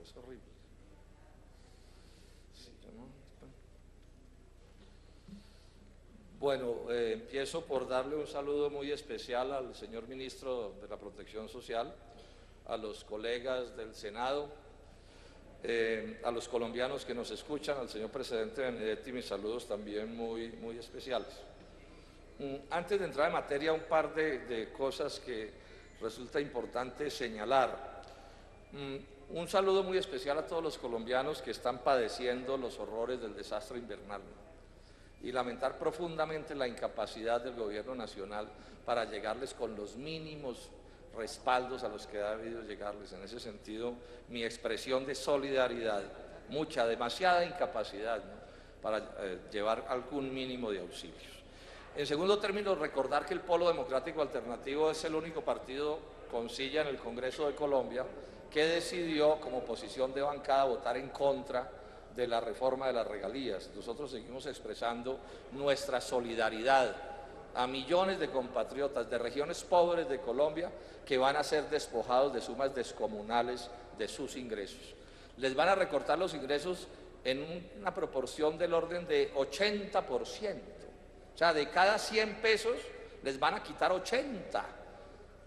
es horrible. Sí, ¿no? Bueno, empiezo por darle un saludo muy especial al señor ministro de la Protección Social, a los colegas del Senado, a los colombianos que nos escuchan, al señor presidente Benedetti, mis saludos también muy especiales. Antes de entrar en materia, un par de cosas que resulta importante señalar. Un saludo muy especial a todos los colombianos que están padeciendo los horrores del desastre invernal y lamentar profundamente la incapacidad del gobierno nacional para llegarles con los mínimos respaldos a los que ha debido llegarles. En ese sentido, mi expresión de solidaridad, demasiada incapacidad, ¿no?, para llevar algún mínimo de auxilios. En segundo término, recordar que el Polo Democrático Alternativo es el único partido con silla en el Congreso de Colombia que decidió, como posición de bancada, votar en contra de la reforma de las regalías. Nosotros seguimos expresando nuestra solidaridad a millones de compatriotas de regiones pobres de Colombia que van a ser despojados de sumas descomunales de sus ingresos. Les van a recortar los ingresos en una proporción del orden de 80%. O sea, de cada 100 pesos les van a quitar 80.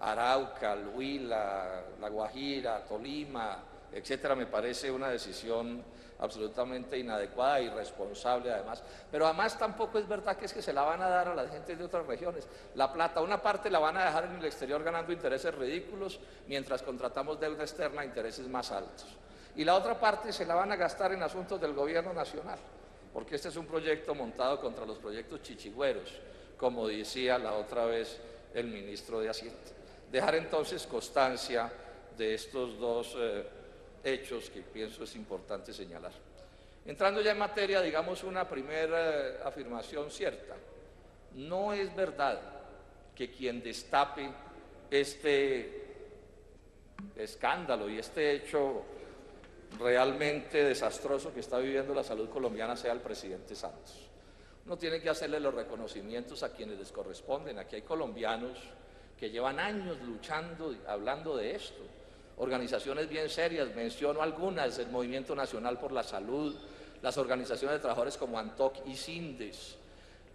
Arauca, el Huila, La Guajira, Tolima, etcétera. Me parece una decisión absolutamente inadecuada, irresponsable además. Pero además tampoco es verdad que se la van a dar a la gente de otras regiones. La plata, una parte la van a dejar en el exterior ganando intereses ridículos, mientras contratamos deuda externa a intereses más altos. Y la otra parte se la van a gastar en asuntos del gobierno nacional, porque este es un proyecto montado contra los proyectos chichigüeros, como decía la otra vez el ministro de Hacienda. Dejar entonces constancia de estos dos hechos que pienso es importante señalar. Entrando ya en materia, digamos una primera afirmación cierta. No es verdad que quien destape este escándalo y este hecho realmente desastroso que está viviendo la salud colombiana sea el presidente Santos. Uno tiene que hacerle los reconocimientos a quienes les corresponden. Aquí hay colombianos que llevan años luchando, hablando de esto. Organizaciones bien serias, menciono algunas: el Movimiento Nacional por la Salud, las organizaciones de trabajadores como ANTOC y SINDES.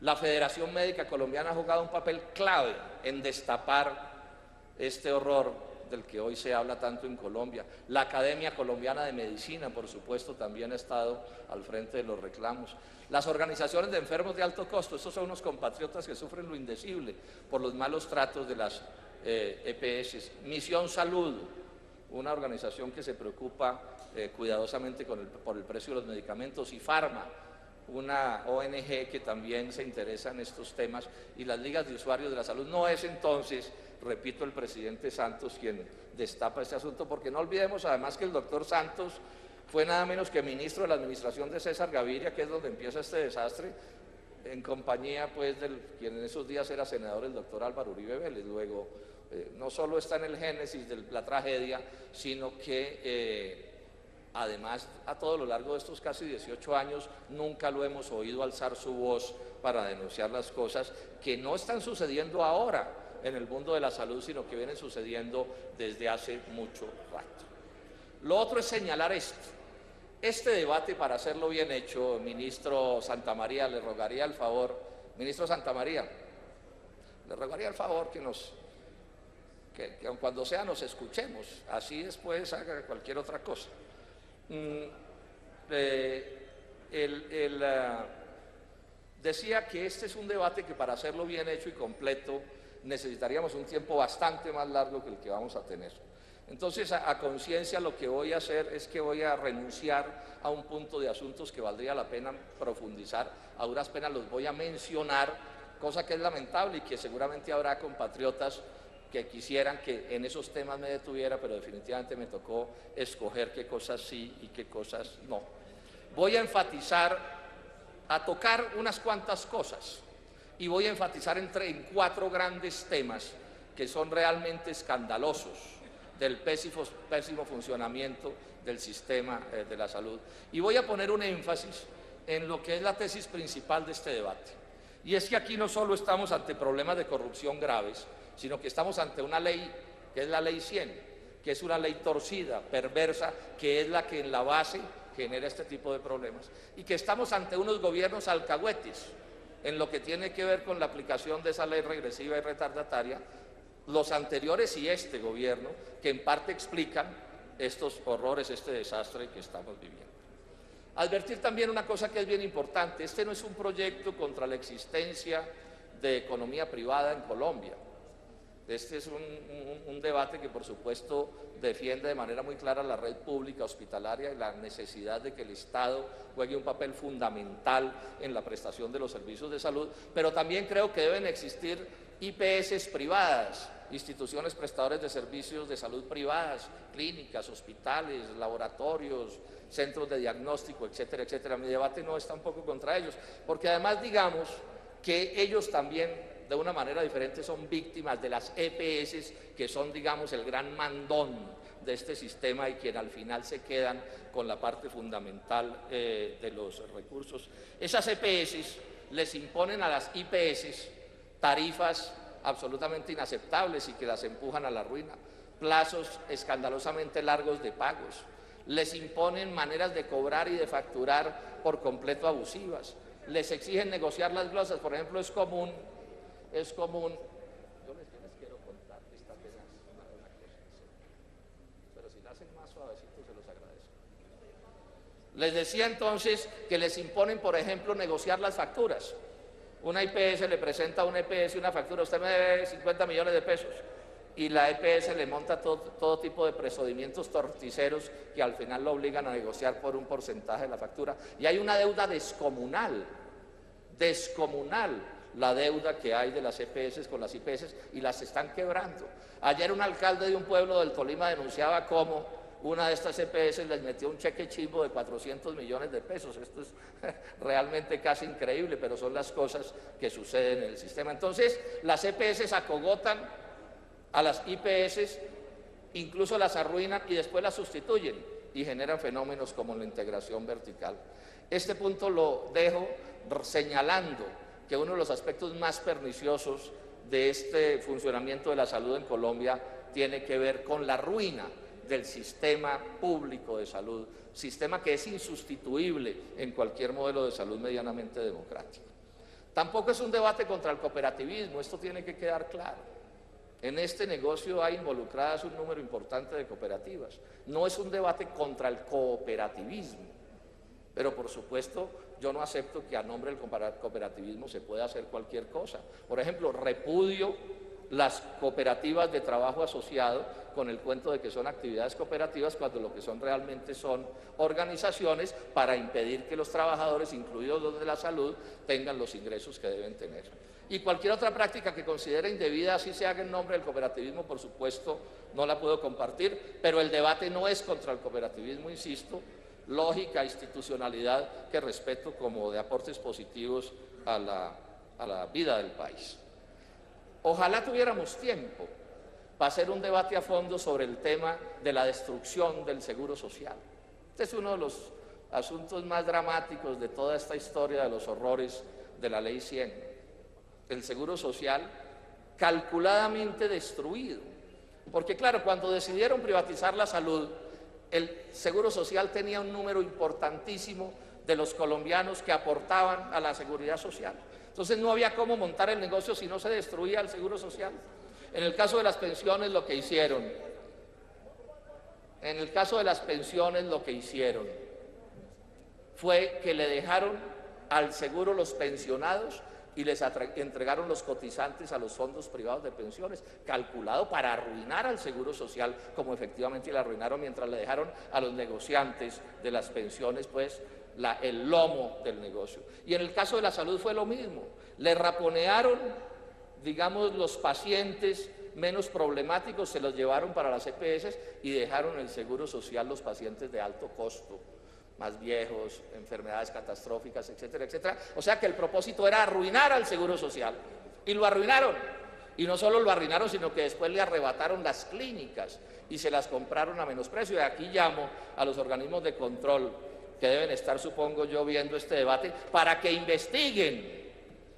La Federación Médica Colombiana ha jugado un papel clave en destapar este horror del que hoy se habla tanto en Colombia. La Academia Colombiana de Medicina, por supuesto, también ha estado al frente de los reclamos. Las organizaciones de enfermos de alto costo, estos son unos compatriotas que sufren lo indecible por los malos tratos de las EPS. Misión Salud, una organización que se preocupa cuidadosamente por el precio de los medicamentos, y Pharma, una ONG que también se interesa en estos temas, y las ligas de usuarios de la salud. No es entonces, repito, el presidente Santos quien destapa este asunto, porque no olvidemos además que el doctor Santos fue nada menos que ministro de la administración de César Gaviria, que es donde empieza este desastre, en compañía pues del quien en esos días era senador, el doctor Álvaro Uribe Vélez. Luego, no solo está en el génesis de la tragedia, sino que además, a todo lo largo de estos casi 18 años, nunca lo hemos oído alzar su voz para denunciar las cosas que no están sucediendo ahora en el mundo de la salud, sino que vienen sucediendo desde hace mucho rato. Lo otro es señalar esto. Este debate, para hacerlo bien hecho, ministro Santamaría, le rogaría el favor, ministro Santamaría, le rogaría el favor que cuando sea nos escuchemos, así después haga cualquier otra cosa. Decía que este es un debate que, para hacerlo bien hecho y completo, necesitaríamos un tiempo bastante más largo que el que vamos a tener. Entonces, a conciencia, lo que voy a hacer es que voy a renunciar a un punto de asuntos que valdría la pena profundizar. A duras penas los voy a mencionar, cosa que es lamentable y que seguramente habrá compatriotas que quisieran que en esos temas me detuviera, pero definitivamente me tocó escoger qué cosas sí y qué cosas no. Voy a enfatizar, a tocar unas cuantas cosas, y voy a enfatizar en 4 grandes temas que son realmente escandalosos del pésimo funcionamiento del sistema de la salud. Y voy a poner un énfasis en lo que es la tesis principal de este debate. Y es que aquí no solo estamos ante problemas de corrupción graves, sino que estamos ante una ley que es la Ley 100, que es una ley torcida, perversa, que es la que en la base genera este tipo de problemas, y que estamos ante unos gobiernos alcahuetes en lo que tiene que ver con la aplicación de esa ley regresiva y retardataria, los anteriores y este gobierno, que en parte explican estos horrores, este desastre que estamos viviendo. Advertir también una cosa que es bien importante: este no es un proyecto contra la existencia de economía privada en Colombia. Este es un debate que, por supuesto, defiende de manera muy clara la red pública hospitalaria y la necesidad de que el Estado juegue un papel fundamental en la prestación de los servicios de salud, pero también creo que deben existir IPS privadas, instituciones prestadoras de servicios de salud privadas, clínicas, hospitales, laboratorios, centros de diagnóstico, etcétera, etcétera. Mi debate no está un poco contra ellos, porque además digamos que ellos también, de una manera diferente, son víctimas de las EPS, que son, digamos, el gran mandón de este sistema y quien al final se quedan con la parte fundamental de los recursos. Esas EPS les imponen a las IPS tarifas absolutamente inaceptables y que las empujan a la ruina, plazos escandalosamente largos de pagos, les imponen maneras de cobrar y de facturar por completo abusivas, les exigen negociar las glosas. Por ejemplo, es común, yo les quiero contar esta pena, una cosa, pero si la hacen más suavecito se los agradezco. Les decía entonces que les imponen, por ejemplo, negociar las facturas. Una IPS le presenta a una EPS una factura: usted me debe 50 millones de pesos, y la EPS le monta todo tipo de procedimientos torticeros que al final lo obligan a negociar por un porcentaje de la factura. Y hay una deuda descomunal, la deuda que hay de las EPS con las IPS, y las están quebrando. Ayer un alcalde de un pueblo del Tolima denunciaba cómo una de estas EPS les metió un cheque chimbo de 400 millones de pesos. Esto es realmente casi increíble, pero son las cosas que suceden en el sistema. Entonces, las EPS acogotan a las IPS, incluso las arruinan y después las sustituyen y generan fenómenos como la integración vertical. Este punto lo dejo señalando que uno de los aspectos más perniciosos de este funcionamiento de la salud en Colombia tiene que ver con la ruina del sistema público de salud, sistema que es insustituible en cualquier modelo de salud medianamente democrático. Tampoco es un debate contra el cooperativismo, esto tiene que quedar claro. En este negocio hay involucradas un número importante de cooperativas. No es un debate contra el cooperativismo, pero por supuesto yo no acepto que a nombre del cooperativismo se pueda hacer cualquier cosa. Por ejemplo, repudio las cooperativas de trabajo asociado con el cuento de que son actividades cooperativas, cuando lo que son realmente son organizaciones para impedir que los trabajadores, incluidos los de la salud, tengan los ingresos que deben tener. Y cualquier otra práctica que considere indebida, así se haga en nombre del cooperativismo, por supuesto, no la puedo compartir, pero el debate no es contra el cooperativismo, insisto, lógica, institucionalidad que respeto como de aportes positivos a la vida del país. Ojalá tuviéramos tiempo para hacer un debate a fondo sobre el tema de la destrucción del seguro social. Este es uno de los asuntos más dramáticos de toda esta historia de los horrores de la Ley 100. El seguro social calculadamente destruido, porque claro, cuando decidieron privatizar la salud, el seguro social tenía un número importantísimo de los colombianos que aportaban a la seguridad social. Entonces no había cómo montar el negocio si no se destruía el seguro social. En el caso de las pensiones lo que hicieron, fue que le dejaron al seguro los pensionados y les entregaron los cotizantes a los fondos privados de pensiones, calculado para arruinar al seguro social, como efectivamente le arruinaron, mientras le dejaron a los negociantes de las pensiones pues el lomo del negocio. Y en el caso de la salud fue lo mismo, le raponearon, digamos, los pacientes menos problemáticos, se los llevaron para las EPS y dejaron el seguro social los pacientes de alto costo, más viejos, enfermedades catastróficas, etcétera, etcétera. O sea que el propósito era arruinar al seguro social, y lo arruinaron. Y no solo lo arruinaron, sino que después le arrebataron las clínicas y se las compraron a menos precio. Y aquí llamo a los organismos de control que deben estar, supongo yo, viendo este debate, para que investiguen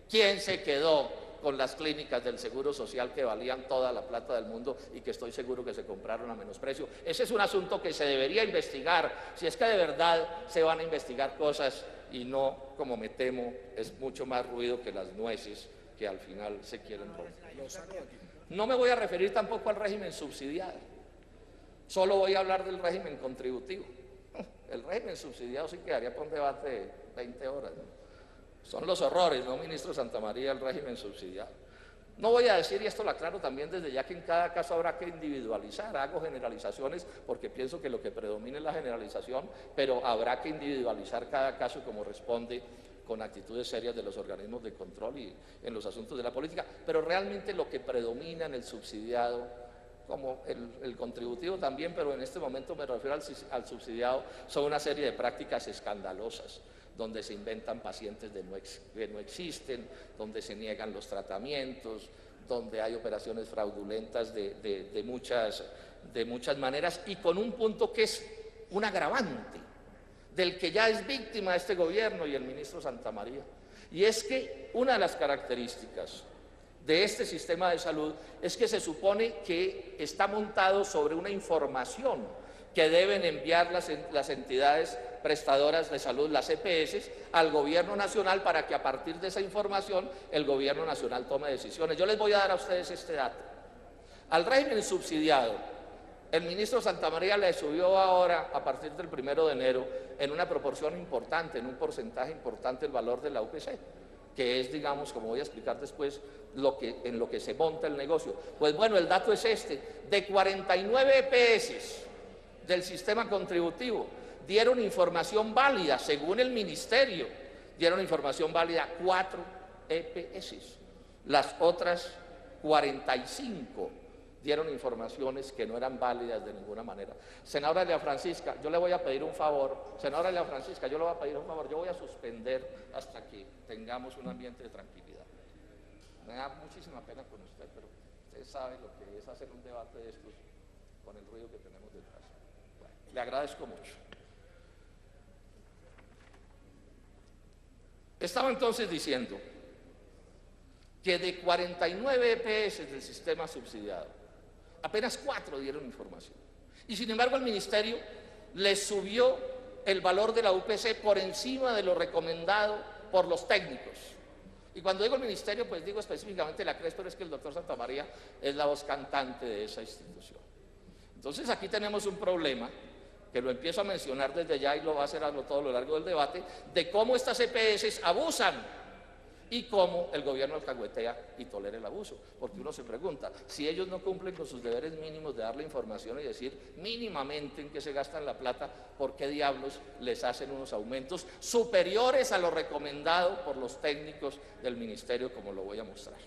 quién se quedó con las clínicas del Seguro Social que valían toda la plata del mundo y que estoy seguro que se compraron a menos precio. Ese es un asunto que se debería investigar, si es que de verdad se van a investigar cosas y no, como me temo, es mucho más ruido que las nueces que al final se quieren romper. No me voy a referir tampoco al régimen subsidiado, solo voy a hablar del régimen contributivo. El régimen subsidiado sí quedaría para un debate de 20 horas, ¿no? Son los horrores, ¿no, ministro Santamaría, el régimen subsidiado? No voy a decir, y esto lo aclaro también desde ya, que en cada caso habrá que individualizar. Hago generalizaciones porque pienso que lo que predomina es la generalización, pero habrá que individualizar cada caso como responde, con actitudes serias de los organismos de control y en los asuntos de la política. Pero realmente lo que predomina en el subsidiado, como el contributivo también, pero en este momento me refiero al subsidiado, son una serie de prácticas escandalosas, donde se inventan pacientes que no existen, donde se niegan los tratamientos, donde hay operaciones fraudulentas de muchas maneras, y con un punto que es un agravante, del que ya es víctima este gobierno y el ministro Santamaría, y es que una de las características de este sistema de salud es que se supone que está montado sobre una información que deben enviar las entidades prestadoras de salud, las EPS, al gobierno nacional para que a partir de esa información el gobierno nacional tome decisiones. Yo les voy a dar a ustedes este dato. Al régimen subsidiado, el ministro Santamaría le subió ahora, a partir del 1 de enero, en una proporción importante, en un porcentaje importante, el valor de la UPC, que es, digamos, como voy a explicar después, en lo que se monta el negocio. Pues bueno, el dato es este: de 49 EPS del sistema contributivo, dieron información válida, según el ministerio, dieron información válida 4 EPS. Las otras 45 dieron informaciones que no eran válidas de ninguna manera. Senadora Elia Francisca, yo le voy a pedir un favor. Senadora Elia Francisca, yo le voy a pedir un favor. Yo voy a suspender hasta que tengamos un ambiente de tranquilidad. Me da muchísima pena con usted, pero usted sabe lo que es hacer un debate de estos con el ruido que tenemos detrás. Bueno, le agradezco mucho. Estaba entonces diciendo que de 49 EPS del sistema subsidiado, apenas 4 dieron información. Y sin embargo el ministerio les subió el valor de la UPC por encima de lo recomendado por los técnicos. Y cuando digo el ministerio, pues digo específicamente la CRES, pero es que el doctor Santamaría es la voz cantante de esa institución. Entonces aquí tenemos un problema, que lo empiezo a mencionar desde ya y lo va a hacer a todo lo largo del debate, de cómo estas EPS abusan y cómo el gobierno alcahuetea y tolera el abuso. Porque uno se pregunta, si ellos no cumplen con sus deberes mínimos de darle información y decir mínimamente en qué se gastan la plata, ¿por qué diablos les hacen unos aumentos superiores a lo recomendado por los técnicos del ministerio, como lo voy a mostrar?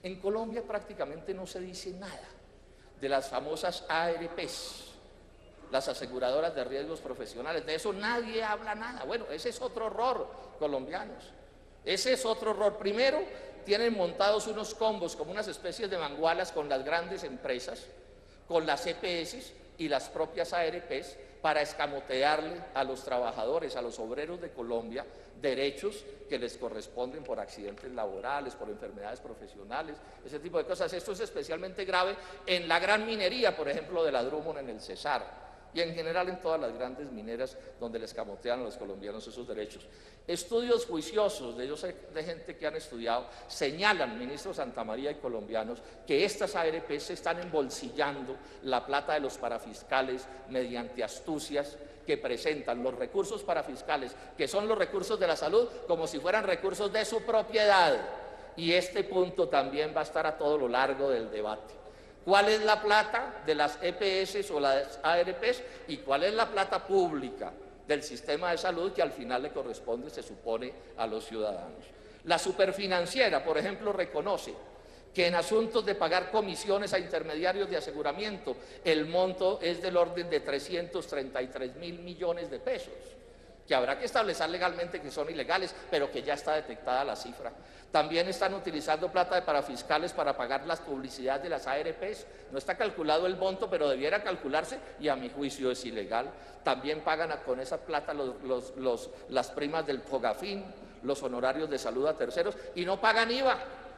En Colombia prácticamente no se dice nada de las famosas ARPs, las aseguradoras de riesgos profesionales. De eso nadie habla nada. Bueno, ese es otro horror, colombianos. Ese es otro horror. Primero, tienen montados unos combos como unas especies de mangualas con las grandes empresas, con las EPS y las propias ARPs, para escamotearle a los trabajadores, a los obreros de Colombia, derechos que les corresponden por accidentes laborales, por enfermedades profesionales, ese tipo de cosas. Esto es especialmente grave en la gran minería, por ejemplo, de la Drummond en el Cesar, y en general en todas las grandes mineras donde les camotean a los colombianos esos derechos. Estudios juiciosos de gente que han estudiado señalan, ministro Santamaría y colombianos, que estas ARPs están embolsillando la plata de los parafiscales mediante astucias que presentan los recursos parafiscales, que son los recursos de la salud, como si fueran recursos de su propiedad. Y este punto también va a estar a todo lo largo del debate. ¿Cuál es la plata de las EPS o las ARPs y cuál es la plata pública del sistema de salud que al final le corresponde, se supone, a los ciudadanos? La superfinanciera, por ejemplo, reconoce que en asuntos de pagar comisiones a intermediarios de aseguramiento el monto es del orden de 333.000 millones de pesos, que habrá que establecer legalmente que son ilegales, pero que ya está detectada la cifra. También están utilizando plata de parafiscales para pagar las publicidades de las ARPs. No está calculado el monto, pero debiera calcularse y a mi juicio es ilegal. También pagan con esa plata las primas del Fogafín, los honorarios de salud a terceros y no pagan IVA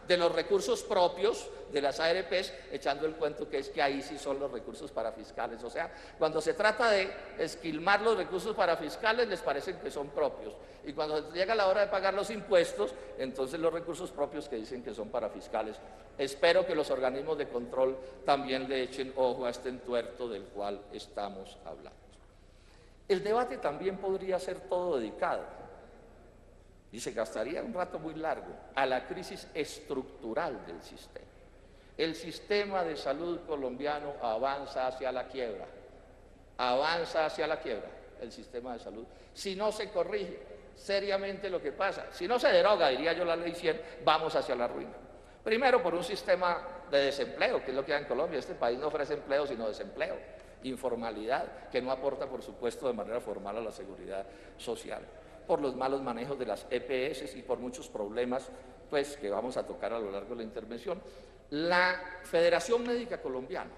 de los recursos propios de las ARPs, echando el cuento que es que ahí sí son los recursos parafiscales. O sea, cuando se trata de esquilmar los recursos parafiscales, les parecen que son propios. Y cuando llega la hora de pagar los impuestos, entonces los recursos propios que dicen que son parafiscales. Espero que los organismos de control también le echen ojo a este entuerto del cual estamos hablando. El debate también podría ser todo dedicado, y se gastaría un rato muy largo, a la crisis estructural del sistema. El sistema de salud colombiano avanza hacia la quiebra, el sistema de salud. Si no se corrige seriamente lo que pasa, si no se deroga, diría yo, la ley 100, vamos hacia la ruina. Primero, por un sistema de desempleo, que es lo que hay en Colombia. Este país no ofrece empleo, sino desempleo, informalidad, que no aporta, por supuesto, de manera formal a la seguridad social. Por los malos manejos de las EPS y por muchos problemas, pues, que vamos a tocar a lo largo de la intervención. La Federación Médica Colombiana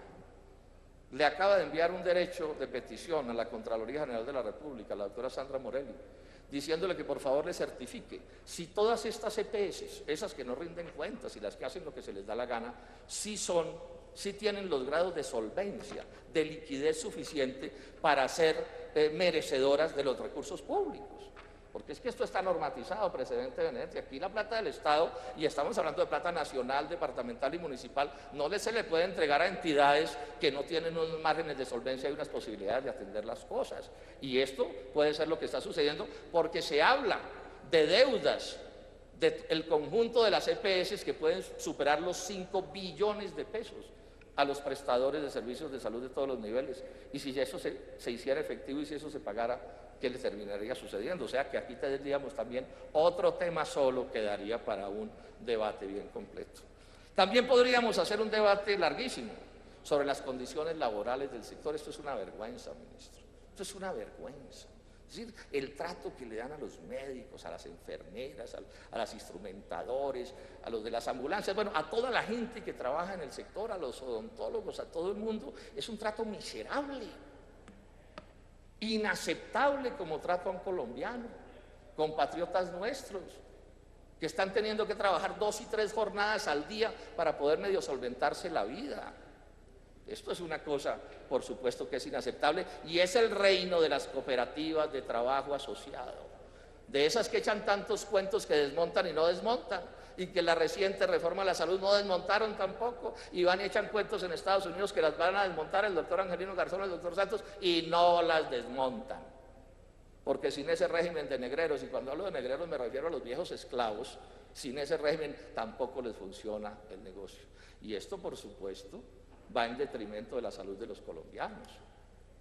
le acaba de enviar un derecho de petición a la Contraloría General de la República, la doctora Sandra Morelli, diciéndole que por favor le certifique si todas estas EPS, esas que no rinden cuentas y las que hacen lo que se les da la gana, sí tienen los grados de solvencia, de liquidez suficiente para ser merecedoras de los recursos públicos. Porque es que esto está normatizado, precedente venente. Aquí la plata del Estado, y estamos hablando de plata nacional, departamental y municipal, no se le puede entregar a entidades que no tienen unos márgenes de solvencia y unas posibilidades de atender las cosas. Y esto puede ser lo que está sucediendo porque se habla de deudas del conjunto de las EPS que pueden superar los 5 billones de pesos a los prestadores de servicios de salud de todos los niveles. Y si eso se hiciera efectivo y si eso se pagara, ¿qué les terminaría sucediendo? O sea que aquí tendríamos también otro tema solo que daría para un debate bien completo. También podríamos hacer un debate larguísimo sobre las condiciones laborales del sector. Esto es una vergüenza, ministro. Esto es una vergüenza. Es decir, el trato que le dan a los médicos, a las enfermeras, a los instrumentadores, a los de las ambulancias, bueno, a toda la gente que trabaja en el sector, a los odontólogos, a todo el mundo, es un trato miserable. Inaceptable como trato a un colombiano, compatriotas nuestros, que están teniendo que trabajar 2 y 3 jornadas al día para poder medio solventarse la vida. Esto es una cosa, por supuesto, que es inaceptable, y es el reino de las cooperativas de trabajo asociado, de esas que echan tantos cuentos que desmontan y no desmontan, y que la reciente reforma de la salud no desmontaron tampoco, y van y echan cuentos en Estados Unidos que las van a desmontar el doctor Angelino Garzón, el doctor Santos, y no las desmontan, porque sin ese régimen de negreros, y cuando hablo de negreros me refiero a los viejos esclavos, sin ese régimen tampoco les funciona el negocio. Y esto, por supuesto, va en detrimento de la salud de los colombianos.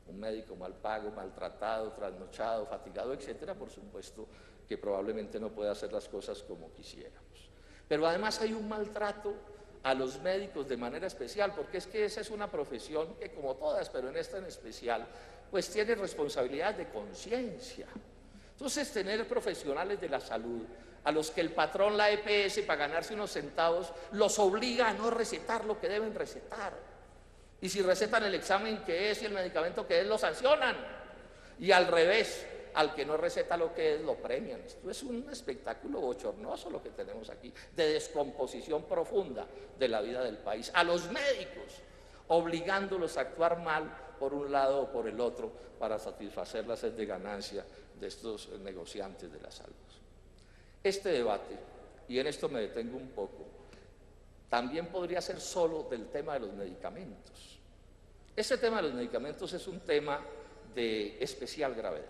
Un médico mal pago, maltratado, trasnochado, fatigado, etcétera, por supuesto que probablemente no puede hacer las cosas como quisiéramos. Pero además hay un maltrato a los médicos de manera especial, porque es que esa es una profesión que, como todas, pero en esta en especial, pues tiene responsabilidad de conciencia. Entonces, tener profesionales de la salud a los que el patrón, la EPS, para ganarse unos centavos, los obliga a no recetar lo que deben recetar. Y si recetan el examen que es y el medicamento que es, lo sancionan. Y al revés, al que no receta lo que es, lo premian. Esto es un espectáculo bochornoso lo que tenemos aquí, de descomposición profunda de la vida del país. A los médicos, obligándolos a actuar mal por un lado o por el otro para satisfacer la sed de ganancia de estos negociantes de la salud. Este debate, y en esto me detengo un poco, también podría ser solo del tema de los medicamentos. Ese tema de los medicamentos es un tema de especial gravedad.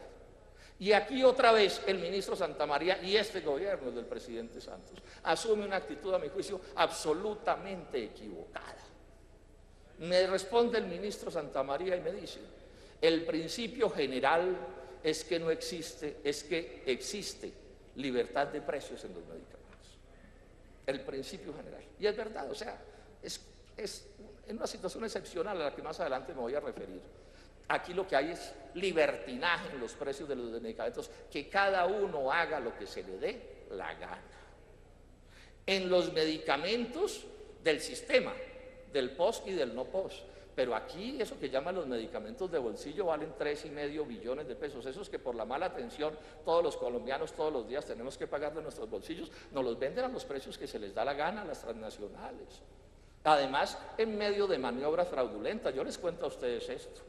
Y aquí otra vez el ministro Santamaría y este gobierno del presidente Santos asume una actitud, a mi juicio, absolutamente equivocada. Me responde el ministro Santamaría y me dice: el principio general es que no existe, es que existe libertad de precios en los medicamentos. El principio general. Y es verdad, o sea, es en una situación excepcional a la que más adelante me voy a referir. Aquí lo que hay es libertinaje en los precios de los medicamentos, que cada uno haga lo que se le dé la gana. En los medicamentos del sistema, del POS y del no POS, Pero aquí eso que llaman los medicamentos de bolsillo valen 3,5 billones de pesos. Esos que por la mala atención todos los colombianos todos los días tenemos que pagar de nuestros bolsillos, nos los venden a los precios que se les da la gana a las transnacionales. Además, en medio de maniobras fraudulentas. Yo les cuento a ustedes esto.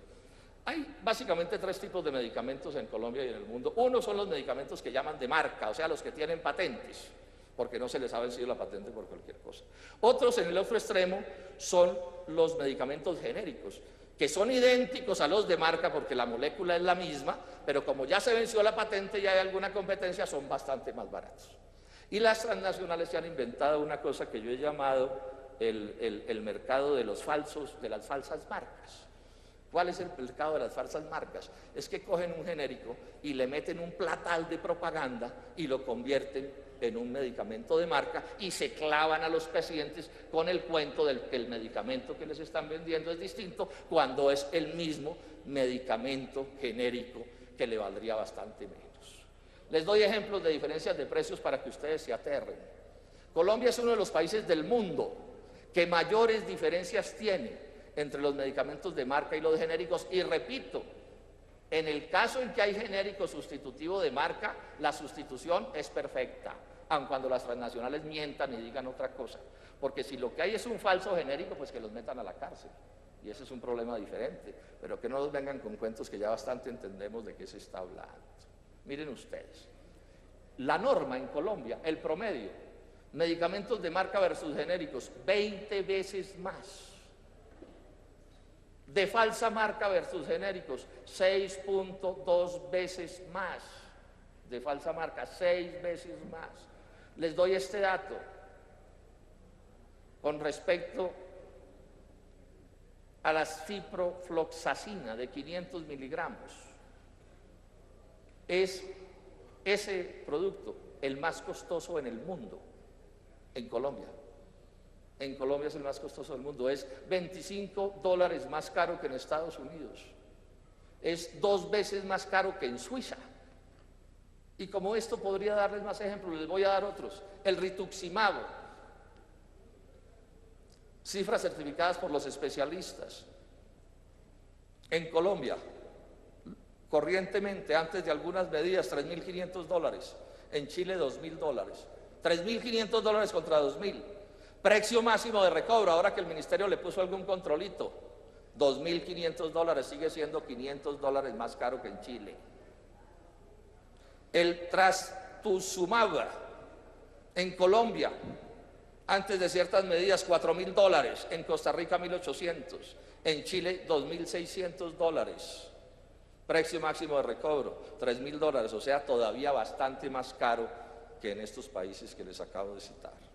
Hay básicamente 3 tipos de medicamentos en Colombia y en el mundo. Uno son los medicamentos que llaman de marca, o sea, los que tienen patentes, porque no se les ha vencido la patente por cualquier cosa. Otros, en el otro extremo, son los medicamentos genéricos, que son idénticos a los de marca porque la molécula es la misma, pero como ya se venció la patente y hay alguna competencia, son bastante más baratos. Y las transnacionales se han inventado una cosa que yo he llamado el mercado de las falsas marcas. ¿Cuál es el mercado de las falsas marcas? Es que cogen un genérico y le meten un platal de propaganda y lo convierten en un medicamento de marca y se clavan a los pacientes con el cuento del que el medicamento que les están vendiendo es distinto cuando es el mismo medicamento genérico que le valdría bastante menos. Les doy ejemplos de diferencias de precios para que ustedes se aterren. Colombia es uno de los países del mundo que mayores diferencias tiene entre los medicamentos de marca y los genéricos, y repito, en el caso en que hay genérico sustitutivo de marca, la sustitución es perfecta, aun cuando las transnacionales mientan y digan otra cosa, porque si lo que hay es un falso genérico, pues que los metan a la cárcel, y ese es un problema diferente, pero que no nos vengan con cuentos que ya bastante entendemos de qué se está hablando. Miren ustedes, la norma en Colombia, el promedio, medicamentos de marca versus genéricos, 20 veces más. De falsa marca versus genéricos, 6.2 veces más. De falsa marca, 6 veces más. Les doy este dato con respecto a la ciprofloxacina de 500 miligramos. Es ese producto el más costoso en el mundo, en Colombia. En Colombia es el más costoso del mundo, es $25 más caro que en Estados Unidos, es 2 veces más caro que en Suiza. Y como esto podría darles más ejemplos, les voy a dar otros. El rituximab, cifras certificadas por los especialistas. En Colombia, corrientemente, antes de algunas medidas, $3.500, en Chile $2.000, $3.500 contra $2.000. Precio máximo de recobro, ahora que el ministerio le puso algún controlito, $2.500, sigue siendo $500 más caro que en Chile. El trastuzumab en Colombia, antes de ciertas medidas, $4.000, en Costa Rica $1.800, en Chile $2.600. Precio máximo de recobro, $3.000, o sea, todavía bastante más caro que en estos países que les acabo de citar.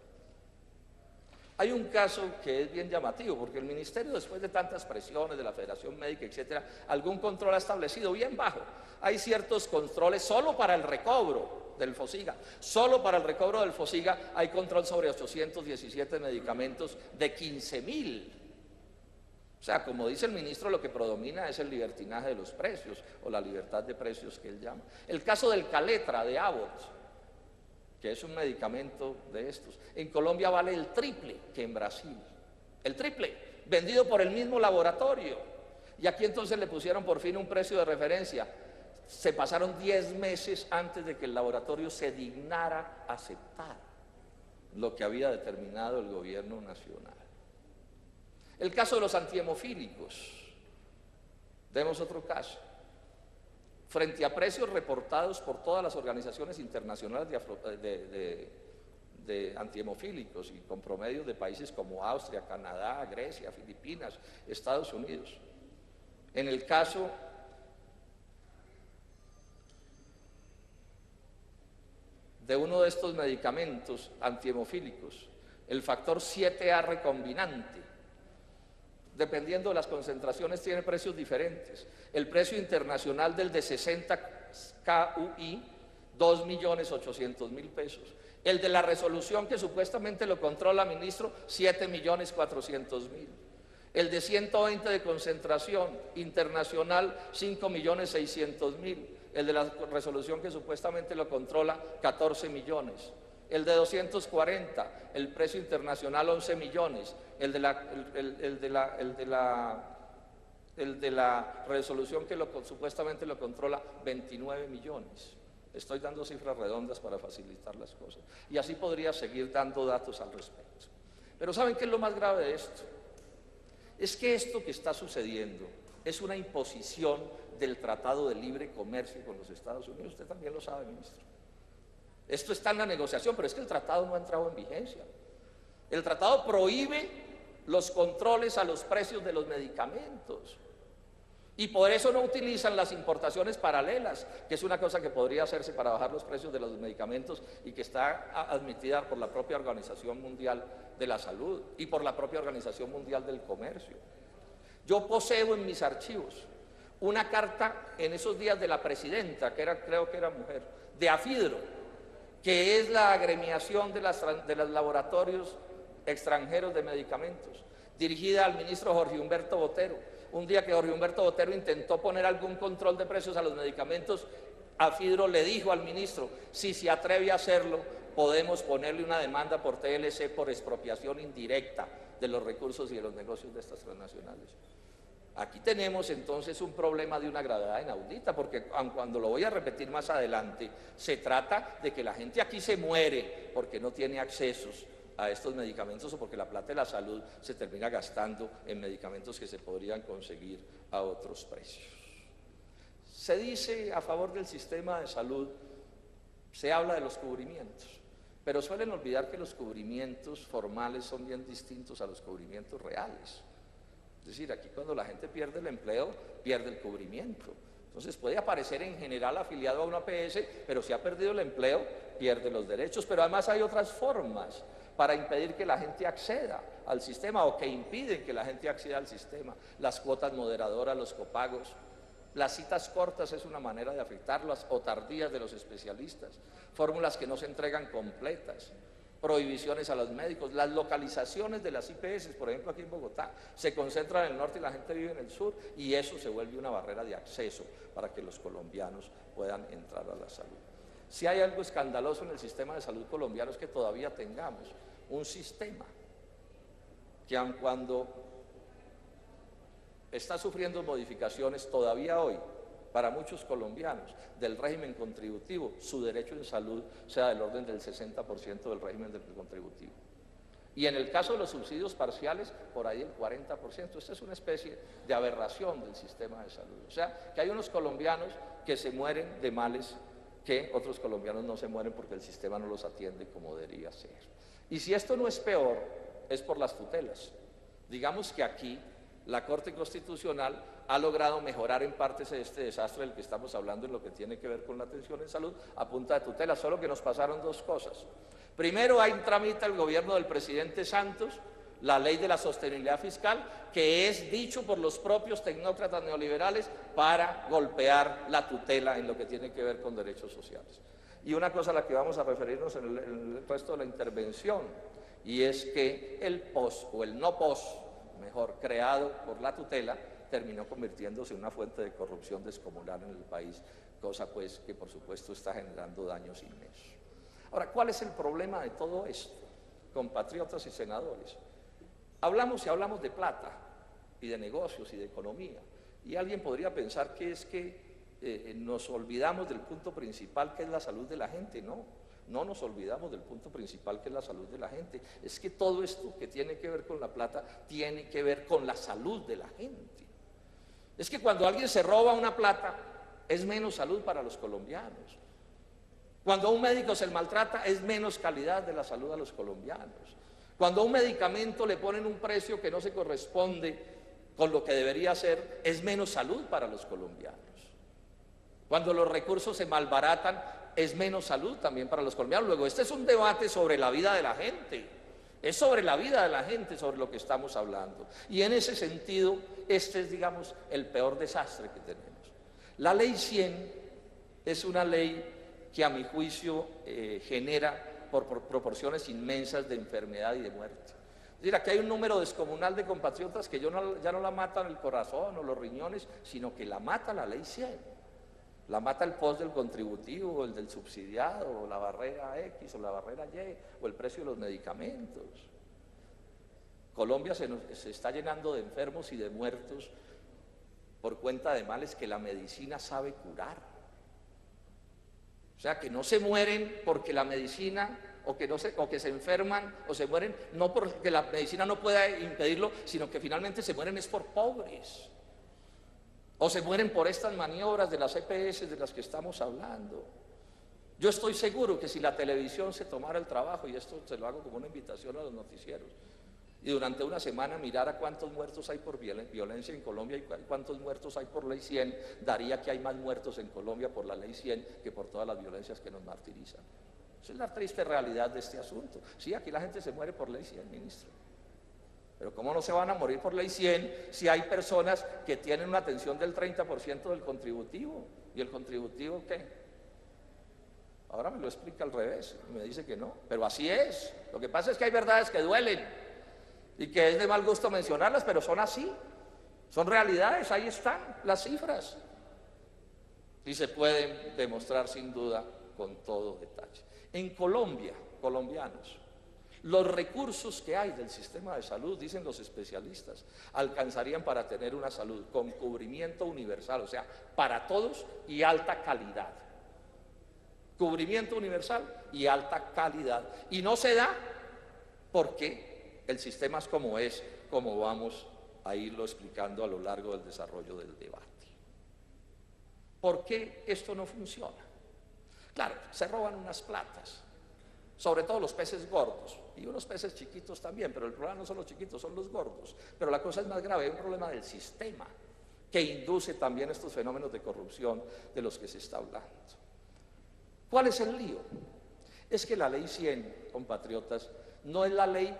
Hay un caso que es bien llamativo, porque el ministerio, después de tantas presiones de la Federación Médica, etcétera, algún control ha establecido bien bajo. Hay ciertos controles solo para el recobro del Fosiga. Solo para el recobro del Fosiga hay control sobre 817 medicamentos de 15.000. O sea, como dice el ministro, lo que predomina es el libertinaje de los precios, o la libertad de precios que él llama. El caso del Caletra de Abbott, que es un medicamento de estos, en Colombia vale el triple que en Brasil, el triple, vendido por el mismo laboratorio, y aquí entonces le pusieron por fin un precio de referencia. Se pasaron 10 meses antes de que el laboratorio se dignara a aceptar lo que había determinado el gobierno nacional. El caso de los antihemofílicos, demos otro caso. Frente a precios reportados por todas las organizaciones internacionales de antihemofílicos y con promedios de países como Austria, Canadá, Grecia, Filipinas, Estados Unidos. En el caso de uno de estos medicamentos antihemofílicos, el factor 7A recombinante, dependiendo de las concentraciones, tiene precios diferentes. El precio internacional del de 60 KUI, 2.800.000 pesos. El de la resolución que supuestamente lo controla, ministro, 7.400.000. El de 120 de concentración internacional, 5.600.000. El de la resolución que supuestamente lo controla, 14 millones. El de 240, el precio internacional 11 millones, el de la el de la resolución que supuestamente lo controla, 29 millones. Estoy dando cifras redondas para facilitar las cosas. Y así podría seguir dando datos al respecto. Pero ¿saben qué es lo más grave de esto? Es que esto que está sucediendo es una imposición del Tratado de Libre Comercio con los Estados Unidos. Usted también lo sabe, ministro. Esto está en la negociación, pero es que el tratado no ha entrado en vigencia. El tratado prohíbe los controles a los precios de los medicamentos. Y por eso no utilizan las importaciones paralelas, que es una cosa que podría hacerse para bajar los precios de los medicamentos y que está admitida por la propia Organización Mundial de la Salud y por la propia Organización Mundial del Comercio. Yo poseo en mis archivos una carta en esos días de la presidenta, creo que era mujer, de AFIDRO, que es la agremiación de los laboratorios extranjeros de medicamentos, dirigida al ministro Jorge Humberto Botero. Un día que Jorge Humberto Botero intentó poner algún control de precios a los medicamentos, AFIDRO le dijo al ministro, si se atreve a hacerlo, podemos ponerle una demanda por TLC por expropiación indirecta de los recursos y de los negocios de estas transnacionales. Aquí tenemos entonces un problema de una gravedad inaudita, porque cuando lo voy a repetir más adelante, se trata de que la gente aquí se muere porque no tiene accesos a estos medicamentos o porque la plata de la salud se termina gastando en medicamentos que se podrían conseguir a otros precios. Se dice a favor del sistema de salud, se habla de los cubrimientos, pero suelen olvidar que los cubrimientos formales son bien distintos a los cubrimientos reales. Es decir, aquí cuando la gente pierde el empleo, pierde el cubrimiento. Entonces puede aparecer en general afiliado a una APS, pero si ha perdido el empleo, pierde los derechos. Pero además hay otras formas para impedir que la gente acceda al sistema o que impiden que la gente acceda al sistema. Las cuotas moderadoras, los copagos. Las citas cortas es una manera de afectarlas o tardías de los especialistas. Fórmulas que no se entregan completas. Prohibiciones a los médicos, las localizaciones de las IPS, por ejemplo aquí en Bogotá, se concentran en el norte y la gente vive en el sur, y eso se vuelve una barrera de acceso para que los colombianos puedan entrar a la salud. Si hay algo escandaloso en el sistema de salud colombiano es que todavía tengamos un sistema que aun cuando está sufriendo modificaciones todavía hoy, para muchos colombianos, del régimen contributivo, su derecho en salud sea del orden del 60% del régimen contributivo. Y en el caso de los subsidios parciales, por ahí el 40%. Esta es una especie de aberración del sistema de salud. O sea, que hay unos colombianos que se mueren de males que otros colombianos no se mueren porque el sistema no los atiende como debería ser. Y si esto no es peor, es por las tutelas. Digamos que aquí la Corte Constitucional ha logrado mejorar en parte este desastre del que estamos hablando en lo que tiene que ver con la atención en salud a punta de tutela, solo que nos pasaron dos cosas. Primero, hay un trámite el gobierno del presidente Santos, la ley de la sostenibilidad fiscal, que es dicho por los propios tecnócratas neoliberales para golpear la tutela en lo que tiene que ver con derechos sociales. Y una cosa a la que vamos a referirnos en el resto de la intervención, y es que el POS o el no POS, mejor, creado por la tutela, terminó convirtiéndose en una fuente de corrupción descomunal en el país, cosa pues que por supuesto está generando daños inmensos. Ahora, ¿cuál es el problema de todo esto, compatriotas y senadores? Hablamos de plata y de negocios y de economía, y alguien podría pensar que es que nos olvidamos del punto principal, que es la salud de la gente. No nos olvidamos del punto principal, que es la salud de la gente. Es que todo esto que tiene que ver con la plata tiene que ver con la salud de la gente. Es que cuando alguien se roba una plata, es menos salud para los colombianos. Cuando a un médico se le maltrata, es menos calidad de la salud a los colombianos. Cuando a un medicamento le ponen un precio que no se corresponde con lo que debería ser, es menos salud para los colombianos. Cuando los recursos se malbaratan, es menos salud también para los colombianos. Luego, este es un debate sobre la vida de la gente. Es sobre la vida de la gente sobre lo que estamos hablando. Y en ese sentido, este es, digamos, el peor desastre que tenemos. La Ley 100 es una ley que a mi juicio genera por proporciones inmensas de enfermedad y de muerte. Es decir, aquí hay un número descomunal de compatriotas que ya no la matan el corazón o los riñones, sino que la mata la Ley 100. La mata el POS del contributivo, o el del subsidiado, o la barrera X, o la barrera Y, o el precio de los medicamentos. Colombia se está llenando de enfermos y de muertos por cuenta de males que la medicina sabe curar. O sea, que no se mueren porque la medicina, o que se enferman o se mueren, no porque la medicina no pueda impedirlo, sino que finalmente se mueren es por pobres. O se mueren por estas maniobras de las EPS de las que estamos hablando. Yo estoy seguro que si la televisión se tomara el trabajo, y esto se lo hago como una invitación a los noticieros, y durante una semana mirara cuántos muertos hay por violencia en Colombia y cuántos muertos hay por ley 100, daría que hay más muertos en Colombia por la ley 100 que por todas las violencias que nos martirizan. Esa es la triste realidad de este asunto. Sí, aquí la gente se muere por ley 100, ministro. Pero ¿cómo no se van a morir por ley 100 si hay personas que tienen una atención del 30% del contributivo? ¿Y el contributivo qué? Ahora me lo explica al revés, me dice que no, pero así es. Lo que pasa es que hay verdades que duelen y que es de mal gusto mencionarlas, pero son así, son realidades, ahí están las cifras. Y se pueden demostrar sin duda con todo detalle. En Colombia, colombianos, los recursos que hay del sistema de salud, dicen los especialistas, alcanzarían para tener una salud con cubrimiento universal, o sea, para todos y alta calidad. Cubrimiento universal y alta calidad. Y no se da porque el sistema es, como vamos a irlo explicando a lo largo del desarrollo del debate. ¿Por qué esto no funciona? Claro, se roban unas platas, sobre todo los peces gordos, y unos peces chiquitos también, pero el problema no son los chiquitos, son los gordos. Pero la cosa es más grave, hay un problema del sistema, que induce también estos fenómenos de corrupción de los que se está hablando. ¿Cuál es el lío? Es que la ley 100, compatriotas, no es la ley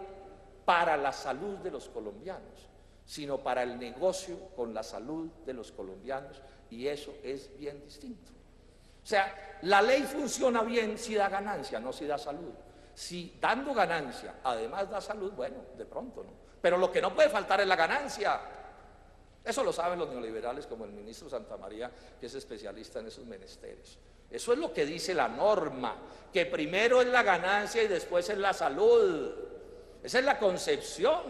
para la salud de los colombianos, sino para el negocio con la salud de los colombianos, y eso es bien distinto. O sea, la ley funciona bien si da ganancia, no si da salud. Si dando ganancia además da salud, bueno, de pronto no. Pero lo que no puede faltar es la ganancia. Eso lo saben los neoliberales, como el ministro Santamaría, que es especialista en esos menesteres. Eso es lo que dice la norma, que primero es la ganancia y después es la salud. Esa es la concepción,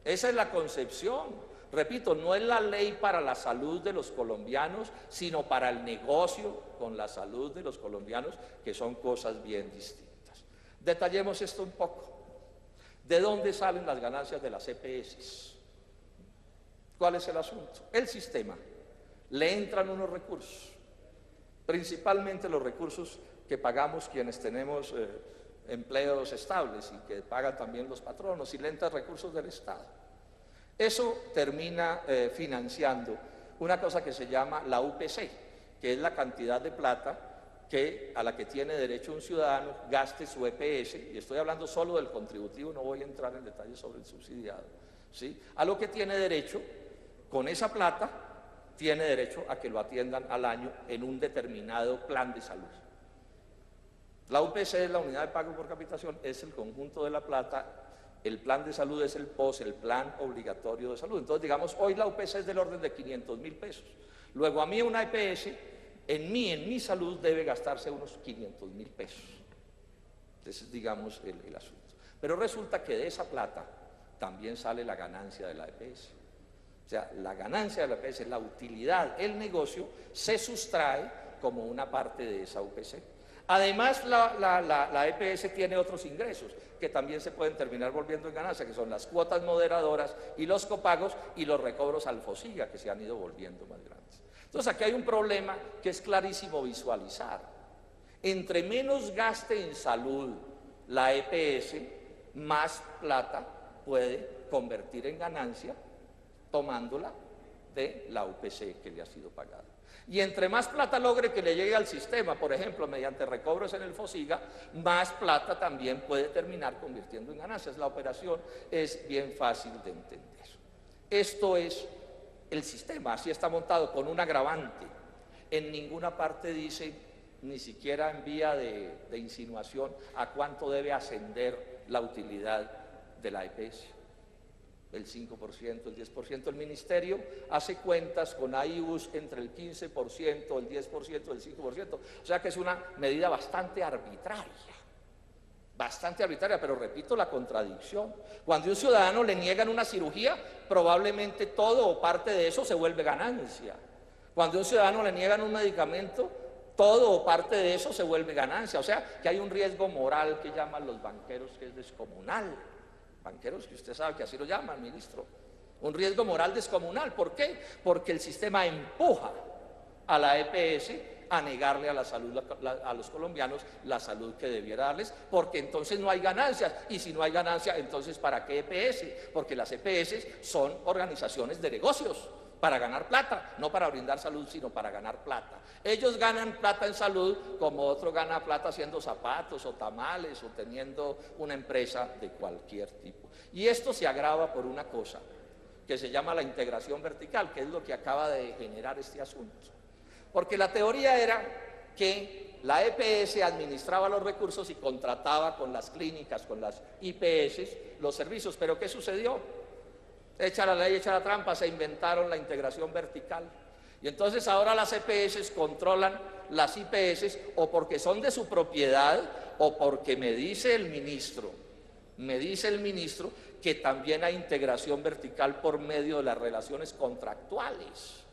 esa es la concepción. Repito, no es la ley para la salud de los colombianos, sino para el negocio con la salud de los colombianos, que son cosas bien distintas. Detallemos esto un poco. ¿De dónde salen las ganancias de las EPS? ¿Cuál es el asunto? El sistema. Le entran unos recursos, principalmente los recursos que pagamos quienes tenemos empleos estables y que pagan también los patronos, y le entran recursos del Estado. Eso termina financiando una cosa que se llama la UPC, que es la cantidad de plata a la que tiene derecho un ciudadano, gaste su EPS, y estoy hablando solo del contributivo, no voy a entrar en detalles sobre el subsidiado, ¿sí? A lo que tiene derecho, con esa plata, tiene derecho a que lo atiendan al año en un determinado plan de salud. La UPC es la unidad de pago por capitación, es el conjunto de la plata. El plan de salud es el POS, el plan obligatorio de salud. Entonces, digamos, hoy la UPC es del orden de 500.000 pesos. Luego, a mí una EPS, en mi salud, debe gastarse unos 500.000 pesos. Entonces, digamos, el asunto. Pero resulta que de esa plata también sale la ganancia de la EPS. O sea, la ganancia de la EPS, la utilidad, el negocio, se sustrae como una parte de esa UPC. Además, la EPS tiene otros ingresos que también se pueden terminar volviendo en ganancia, que son las cuotas moderadoras y los copagos y los recobros al FOSIGA, que se han ido volviendo más grandes. Entonces, aquí hay un problema que es clarísimo visualizar. Entre menos gaste en salud la EPS, más plata puede convertir en ganancia tomándola de la UPC que le ha sido pagada. Y entre más plata logre que le llegue al sistema, por ejemplo, mediante recobros en el FOSIGA, más plata también puede terminar convirtiendo en ganancias. La operación es bien fácil de entender. Esto es el sistema, así está montado, con un agravante. En ninguna parte dice, ni siquiera en vía de insinuación, a cuánto debe ascender la utilidad de la EPS. El 5%, el 10%. El ministerio hace cuentas con AIUs entre el 15%, el 10%, el 5%. O sea que es una medida bastante arbitraria. bastante arbitraria, pero repito la contradicción. Cuando a un ciudadano le niegan una cirugía, probablemente todo o parte de eso se vuelve ganancia. Cuando a un ciudadano le niegan un medicamento, todo o parte de eso se vuelve ganancia. O sea, que hay un riesgo moral que llaman los banqueros, que es descomunal. Banqueros que usted sabe que así lo llaman, ministro. Un riesgo moral descomunal. ¿Por qué? Porque el sistema empuja a la EPS a negarle a la salud, a los colombianos la salud que debiera darles, porque entonces no hay ganancias, y si no hay ganancias, entonces ¿para qué EPS? Porque las EPS son organizaciones de negocios, para ganar plata, no para brindar salud, sino para ganar plata. Ellos ganan plata en salud como otro gana plata haciendo zapatos o tamales o teniendo una empresa de cualquier tipo. Y esto se agrava por una cosa que se llama la integración vertical, que es lo que acaba de generar este asunto. Porque la teoría era que la EPS administraba los recursos y contrataba con las clínicas, con las IPS, los servicios. ¿Pero qué sucedió? Echa la ley, echa la trampa, se inventaron la integración vertical. Y entonces ahora las EPS controlan las IPS o porque son de su propiedad o porque me dice el ministro que también hay integración vertical por medio de las relaciones contractuales.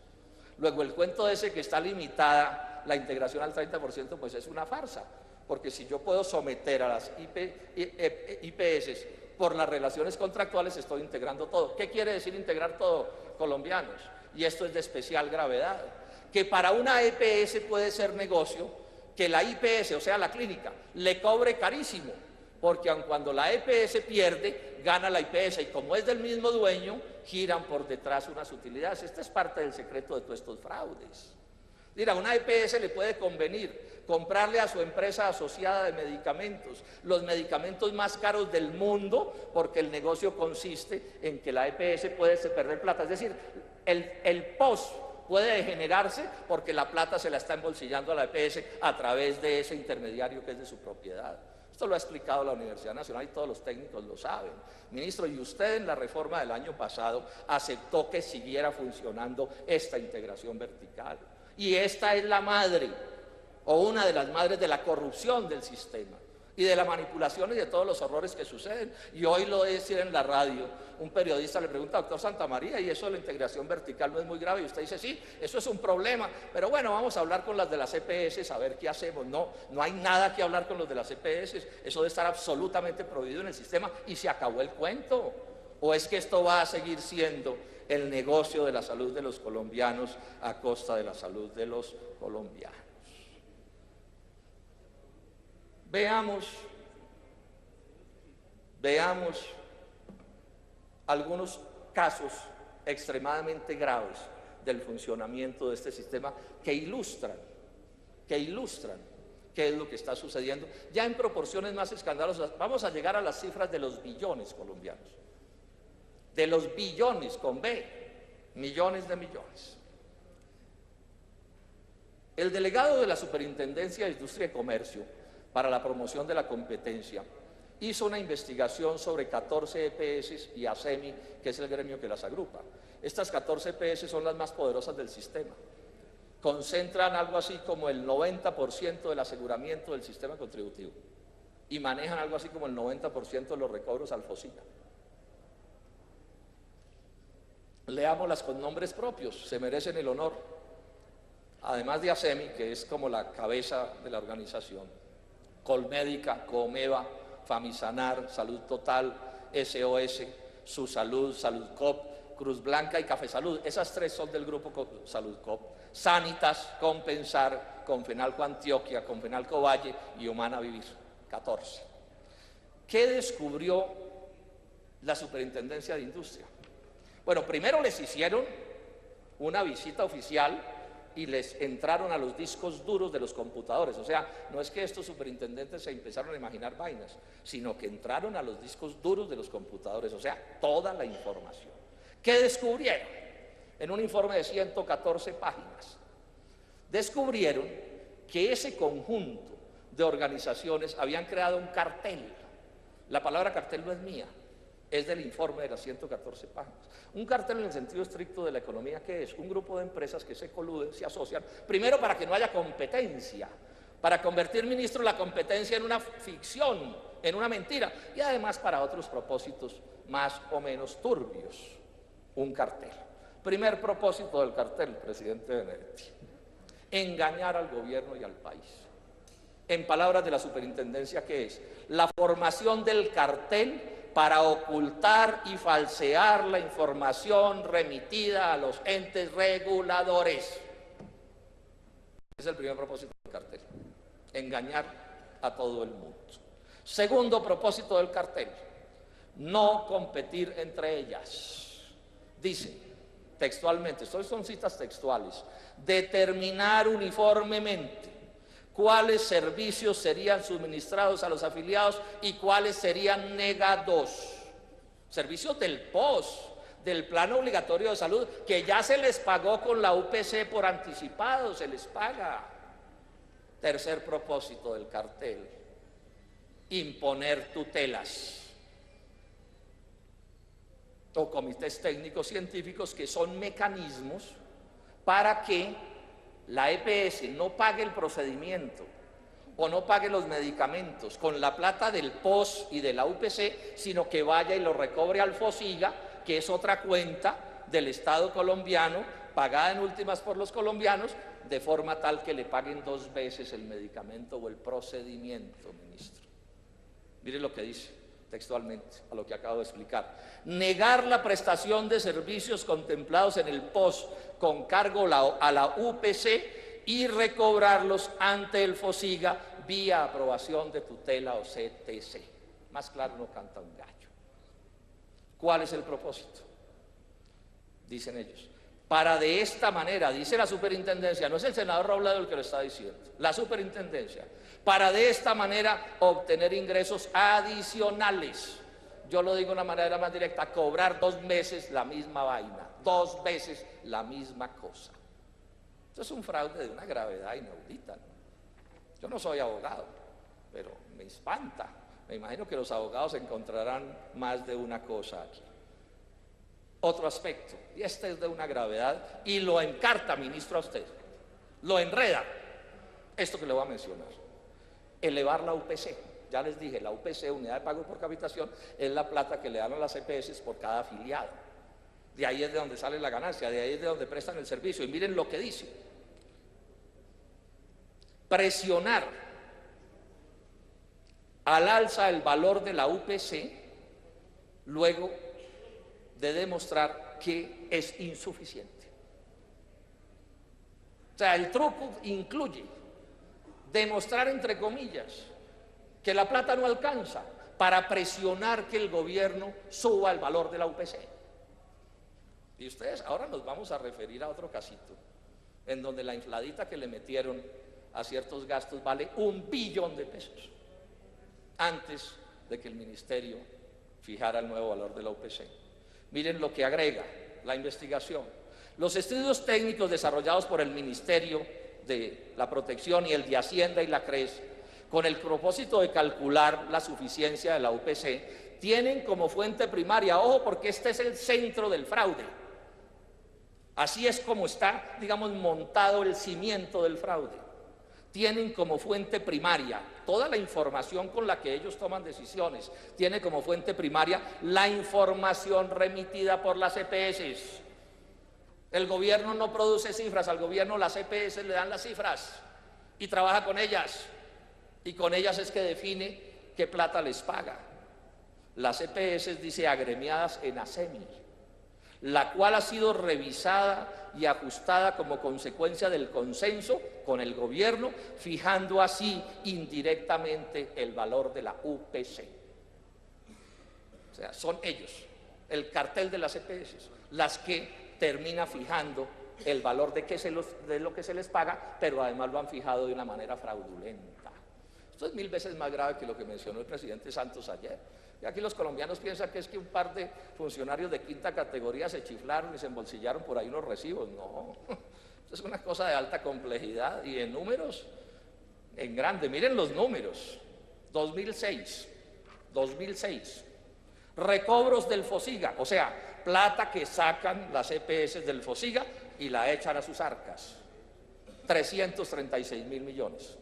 Luego el cuento ese que está limitada la integración al 30%, pues es una farsa, porque si yo puedo someter a las IPS por las relaciones contractuales, estoy integrando todo. ¿Qué quiere decir integrar todo, colombianos? Y esto es de especial gravedad, que para una EPS puede ser negocio que la IPS, o sea la clínica, le cobre carísimo, porque aun cuando la EPS pierde, gana la IPS, y como es del mismo dueño, giran por detrás unas utilidades. Este es parte del secreto de todos estos fraudes. Mira, a una EPS le puede convenir comprarle a su empresa asociada de medicamentos los medicamentos más caros del mundo, porque el negocio consiste en que la EPS puede perder plata. Es decir, el POS puede degenerarse porque la plata se la está embolsillando a la EPS a través de ese intermediario que es de su propiedad. Esto lo ha explicado la Universidad Nacional y todos los técnicos lo saben. Ministro, y usted en la reforma del año pasado aceptó que siguiera funcionando esta integración vertical. Y esta es la madre, o una de las madres de la corrupción del sistema y de la manipulación y de todos los horrores que suceden. Y hoy lo decía en la radio, un periodista le pregunta, doctor Santamaría, ¿y eso de la integración vertical no es muy grave? Y usted dice, sí, eso es un problema, pero bueno, vamos a hablar con las de las EPS, a ver qué hacemos. No hay nada que hablar con los de las EPS, eso debe estar absolutamente prohibido en el sistema y se acabó el cuento. ¿O es que esto va a seguir siendo el negocio de la salud de los colombianos a costa de la salud de los colombianos? Veamos algunos casos extremadamente graves del funcionamiento de este sistema que ilustran qué es lo que está sucediendo, ya en proporciones más escandalosas. Vamos a llegar a las cifras de los billones colombianos, de los billones con B, millones de millones. El delegado de la Superintendencia de Industria y Comercio para la promoción de la competencia hizo una investigación sobre 14 EPS y ASEMI, que es el gremio que las agrupa. Estas 14 EPS son las más poderosas del sistema. Concentran algo así como el 90% del aseguramiento del sistema contributivo y manejan algo así como el 90% de los recobros al FOSINA. Leámoslas con nombres propios, se merecen el honor. Además de ASEMI, que es como la cabeza de la organización, Colmédica, Comeva, Famisanar, Salud Total, SOS, Su Salud, Salud Cop, Cruz Blanca y Café Salud. Esas tres son del grupo Salud Cop. Sanitas, Compensar, Confenalco Antioquia, Confenalco Valle y Humana Vivir, 14. ¿Qué descubrió la Superintendencia de Industria? Bueno, primero les hicieron una visita oficial y les entraron a los discos duros de los computadores. O sea, no es que estos superintendentes se empezaron a imaginar vainas, sino que entraron a los discos duros de los computadores, o sea, toda la información. ¿Qué descubrieron? En un informe de 114 páginas, descubrieron que ese conjunto de organizaciones habían creado un cartel. La palabra cartel no es mía, es del informe de las 114 páginas. Un cartel en el sentido estricto de la economía, ¿qué es? Un grupo de empresas que se coluden, se asocian, primero para que no haya competencia, para convertir, ministro, la competencia en una ficción, en una mentira, y además para otros propósitos más o menos turbios, un cartel. Primer propósito del cartel, presidente Benedetti, engañar al gobierno y al país. En palabras de la superintendencia, ¿qué es? La formación del cartel para ocultar y falsear la información remitida a los entes reguladores. Es el primer propósito del cartel, engañar a todo el mundo. Segundo propósito del cartel, no competir entre ellas. Dice textualmente, son citas textuales, determinar uniformemente cuáles servicios serían suministrados a los afiliados y cuáles serían negados. Servicios del POS, del Plan Obligatorio de Salud, que ya se les pagó con la UPC por anticipado, se les paga. Tercer propósito del cartel, imponer tutelas o comités técnicos científicos, que son mecanismos para que la EPS no pague el procedimiento o no pague los medicamentos con la plata del POS y de la UPC, sino que vaya y lo recobre al FOSIGA, que es otra cuenta del Estado colombiano, pagada en últimas por los colombianos, de forma tal que le paguen 2 veces el medicamento o el procedimiento, ministro. Mire lo que dice textualmente a lo que acabo de explicar. Negar la prestación de servicios contemplados en el POS con cargo a la UPC y recobrarlos ante el FOSIGA vía aprobación de tutela o CTC. Más claro no canta un gallo. ¿Cuál es el propósito? Dicen ellos, para de esta manera, dice la superintendencia, no es el senador Robledo el que lo está diciendo, la superintendencia, para de esta manera obtener ingresos adicionales. Yo lo digo de una manera más directa, cobrar 2 meses la misma vaina, 2 veces la misma cosa. Esto es un fraude de una gravedad inaudita, ¿no? Yo no soy abogado, pero me espanta. Me imagino que los abogados encontrarán más de una cosa aquí. Otro aspecto, y este es de una gravedad, y lo encarta, ministro, a usted, lo enreda, esto que le voy a mencionar, elevar la UPC. Ya les dije, la UPC, unidad de pago por capitación, es la plata que le dan a las EPS por cada afiliado. De ahí es de donde sale la ganancia, de ahí es de donde prestan el servicio. Y miren lo que dice: presionar al alza el valor de la UPC luego de demostrar que es insuficiente. O sea, el truco incluye demostrar, entre comillas, que la plata no alcanza para presionar que el gobierno suba el valor de la UPC. Y ustedes, ahora nos vamos a referir a otro casito, en donde la infladita que le metieron a ciertos gastos vale $1 billón, antes de que el ministerio fijara el nuevo valor de la UPC. Miren lo que agrega la investigación. Los estudios técnicos desarrollados por el Ministerio de la Protección y el de Hacienda y la CRES, con el propósito de calcular la suficiencia de la UPC, tienen como fuente primaria, ojo, porque este es el centro del fraude. Así es como está, digamos, montado el cimiento del fraude. Tienen como fuente primaria toda la información con la que ellos toman decisiones. Tiene como fuente primaria la información remitida por las EPS. El gobierno no produce cifras, al gobierno las EPS le dan las cifras y trabaja con ellas. Y con ellas es que define qué plata les paga. Las EPS, dice, agremiadas en ASEMI, la cual ha sido revisada y ajustada como consecuencia del consenso con el gobierno, fijando así indirectamente el valor de la UPC. O sea, son ellos, el cartel de las EPS, las que termina fijando el valor de lo que se les paga, pero además lo han fijado de una manera fraudulenta. Esto es 1000 veces más grave que lo que mencionó el presidente Santos ayer. Y aquí los colombianos piensan que es que un par de funcionarios de 5ª categoría se chiflaron y se embolsillaron por ahí unos recibos. No, esto es una cosa de alta complejidad y en números, en grande. Miren los números. 2006, recobros del FOSIGA, o sea, plata que sacan las EPS del FOSIGA y la echan a sus arcas. 336.000 millones.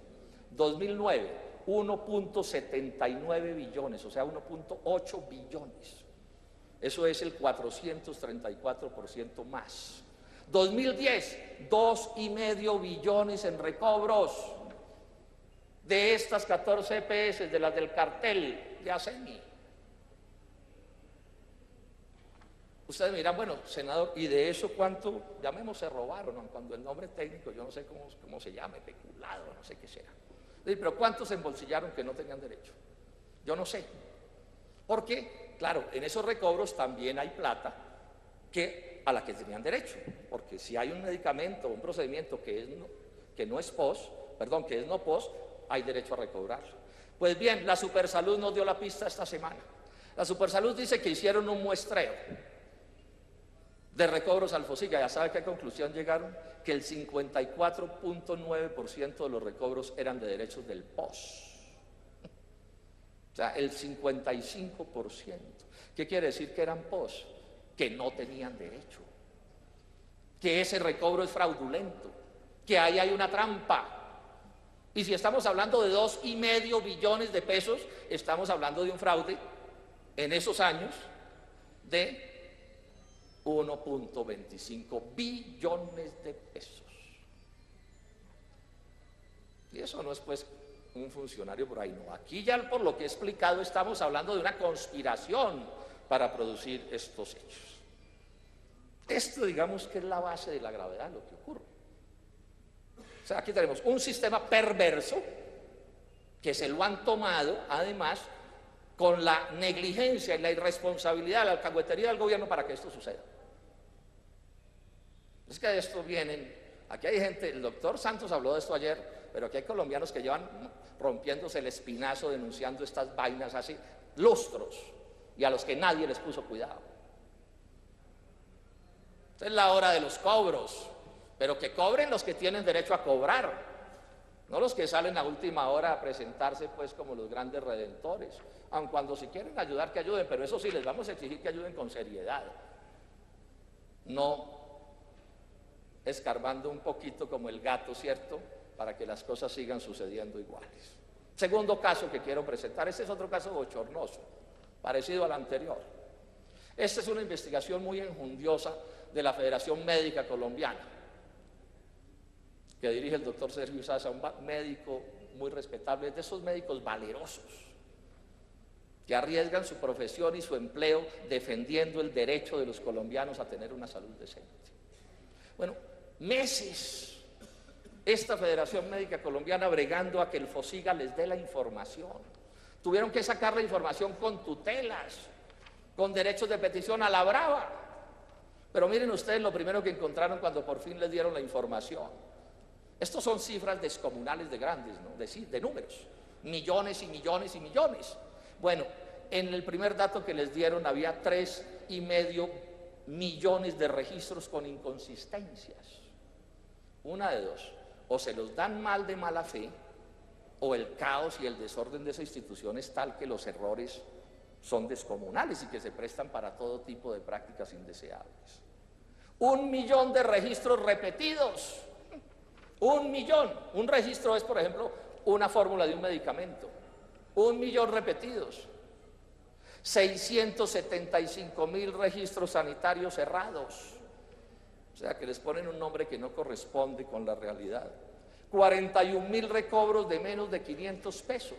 2009, 1.79 billones, o sea, 1.8 billones. Eso es el 434% más. 2010, 2,5 billones en recobros de estas 14 EPS, de las del cartel de ASEMI. Ustedes dirán, bueno, senador, ¿y de eso cuánto, llamemos, se robaron? ¿No? Cuando el nombre técnico, yo no sé cómo se llama, peculado, no sé qué sea. Pero ¿cuántos se embolsillaron que no tenían derecho? Yo no sé. Porque, claro, en esos recobros también hay plata a la que tenían derecho. Porque si hay un medicamento, un procedimiento que no es POS, hay derecho a recobrarlo. Pues bien, la Supersalud nos dio la pista esta semana. La Supersalud dice que hicieron un muestreo de recobros al FOSIGA. ¿Ya sabe a qué conclusión llegaron? Que el 54.9% de los recobros eran de derechos del POS. O sea, el 55%. ¿Qué quiere decir que eran POS? Que no tenían derecho, que ese recobro es fraudulento, que ahí hay una trampa. Y si estamos hablando de 2,5 billones de pesos, estamos hablando de un fraude en esos años de 1.25 billones de pesos. Y eso no es pues un funcionario por ahí, no. Aquí ya por lo que he explicado estamos hablando de una conspiración para producir estos hechos. Esto, digamos, que es la base de la gravedad de lo que ocurre. O sea, aquí tenemos un sistema perverso que se lo han tomado, además, con la negligencia y la irresponsabilidad, la alcahuetería del gobierno para que esto suceda. Es que de esto vienen, aquí hay gente, el doctor Santos habló de esto ayer, pero aquí hay colombianos que llevan rompiéndose el espinazo denunciando estas vainas así, lustros, y a los que nadie les puso cuidado. Esta es la hora de los cobros, pero que cobren los que tienen derecho a cobrar, no los que salen a última hora a presentarse pues como los grandes redentores, aun cuando si quieren ayudar que ayuden, pero eso sí, les vamos a exigir que ayuden con seriedad, no escarbando un poquito como el gato, ¿cierto?, para que las cosas sigan sucediendo iguales. Segundo caso que quiero presentar, este es otro caso bochornoso, parecido al anterior. Esta es una investigación muy enjundiosa de la Federación Médica Colombiana, que dirige el doctor Sergio Sasa, un médico muy respetable, de esos médicos valerosos, que arriesgan su profesión y su empleo defendiendo el derecho de los colombianos a tener una salud decente. Bueno, meses esta Federación Médica Colombiana bregando a que el FOSIGA les dé la información. Tuvieron que sacar la información con tutelas, con derechos de petición a la brava. Pero miren ustedes lo primero que encontraron cuando por fin les dieron la información. Estos son cifras descomunales de grandes, ¿no? De números, millones y millones y millones. Bueno, en el primer dato que les dieron había 3,5 millones de registros con inconsistencias. Una de dos, o se los dan mal de mala fe, o el caos y el desorden de esa institución es tal que los errores son descomunales y que se prestan para todo tipo de prácticas indeseables. 1 millón de registros repetidos. 1 millón. Un registro es, por ejemplo, una fórmula de un medicamento. 1 millón repetidos. 675,000 registros sanitarios cerrados. O sea, que les ponen un nombre que no corresponde con la realidad. 41,000 recobros de menos de 500 pesos.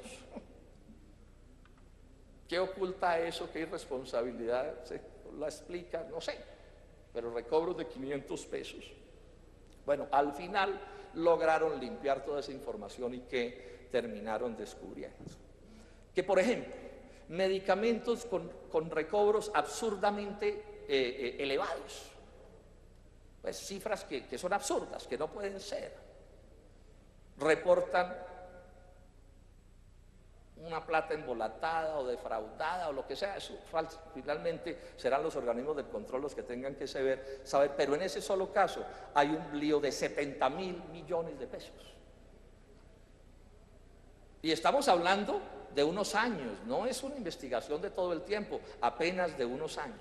¿Qué oculta eso? ¿Qué irresponsabilidad se la explica? No sé, pero recobros de 500 pesos. Bueno, al final lograron limpiar toda esa información y que terminaron descubriendo que, por ejemplo, medicamentos con recobros absurdamente elevados, pues cifras que son absurdas, que no pueden ser, reportan una plata embolatada o defraudada o lo que sea. Eso finalmente serán los organismos del control los que tengan que saber, pero en ese solo caso hay un lío de 70,000 millones de pesos. Y estamos hablando de unos años, no es una investigación de todo el tiempo, apenas de unos años.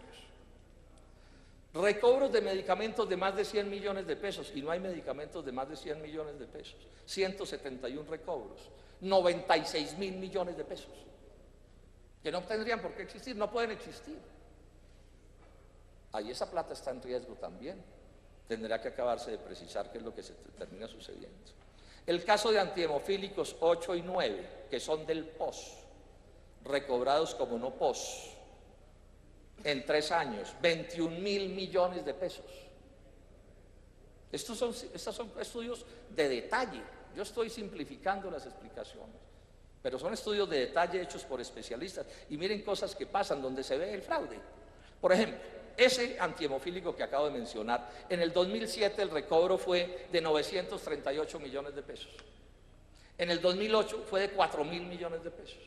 Recobros de medicamentos de más de 100 millones de pesos, y no hay medicamentos de más de 100 millones de pesos. 171 recobros, 96.000 millones de pesos, que no tendrían por qué existir, no pueden existir. Ahí esa plata está en riesgo también. Tendrá que acabarse de precisar qué es lo que se termina sucediendo. El caso de antihemofílicos 8 y 9, que son del POS, recobrados como no POS, en 3 años, 21.000 millones de pesos. Estos son estudios de detalle. Yo estoy simplificando las explicaciones, pero son estudios de detalle hechos por especialistas. Y miren cosas que pasan donde se ve el fraude. Por ejemplo, ese antihemofílico que acabo de mencionar, en el 2007 el recobro fue de 938 millones de pesos. En el 2008 fue de 4.000 millones de pesos.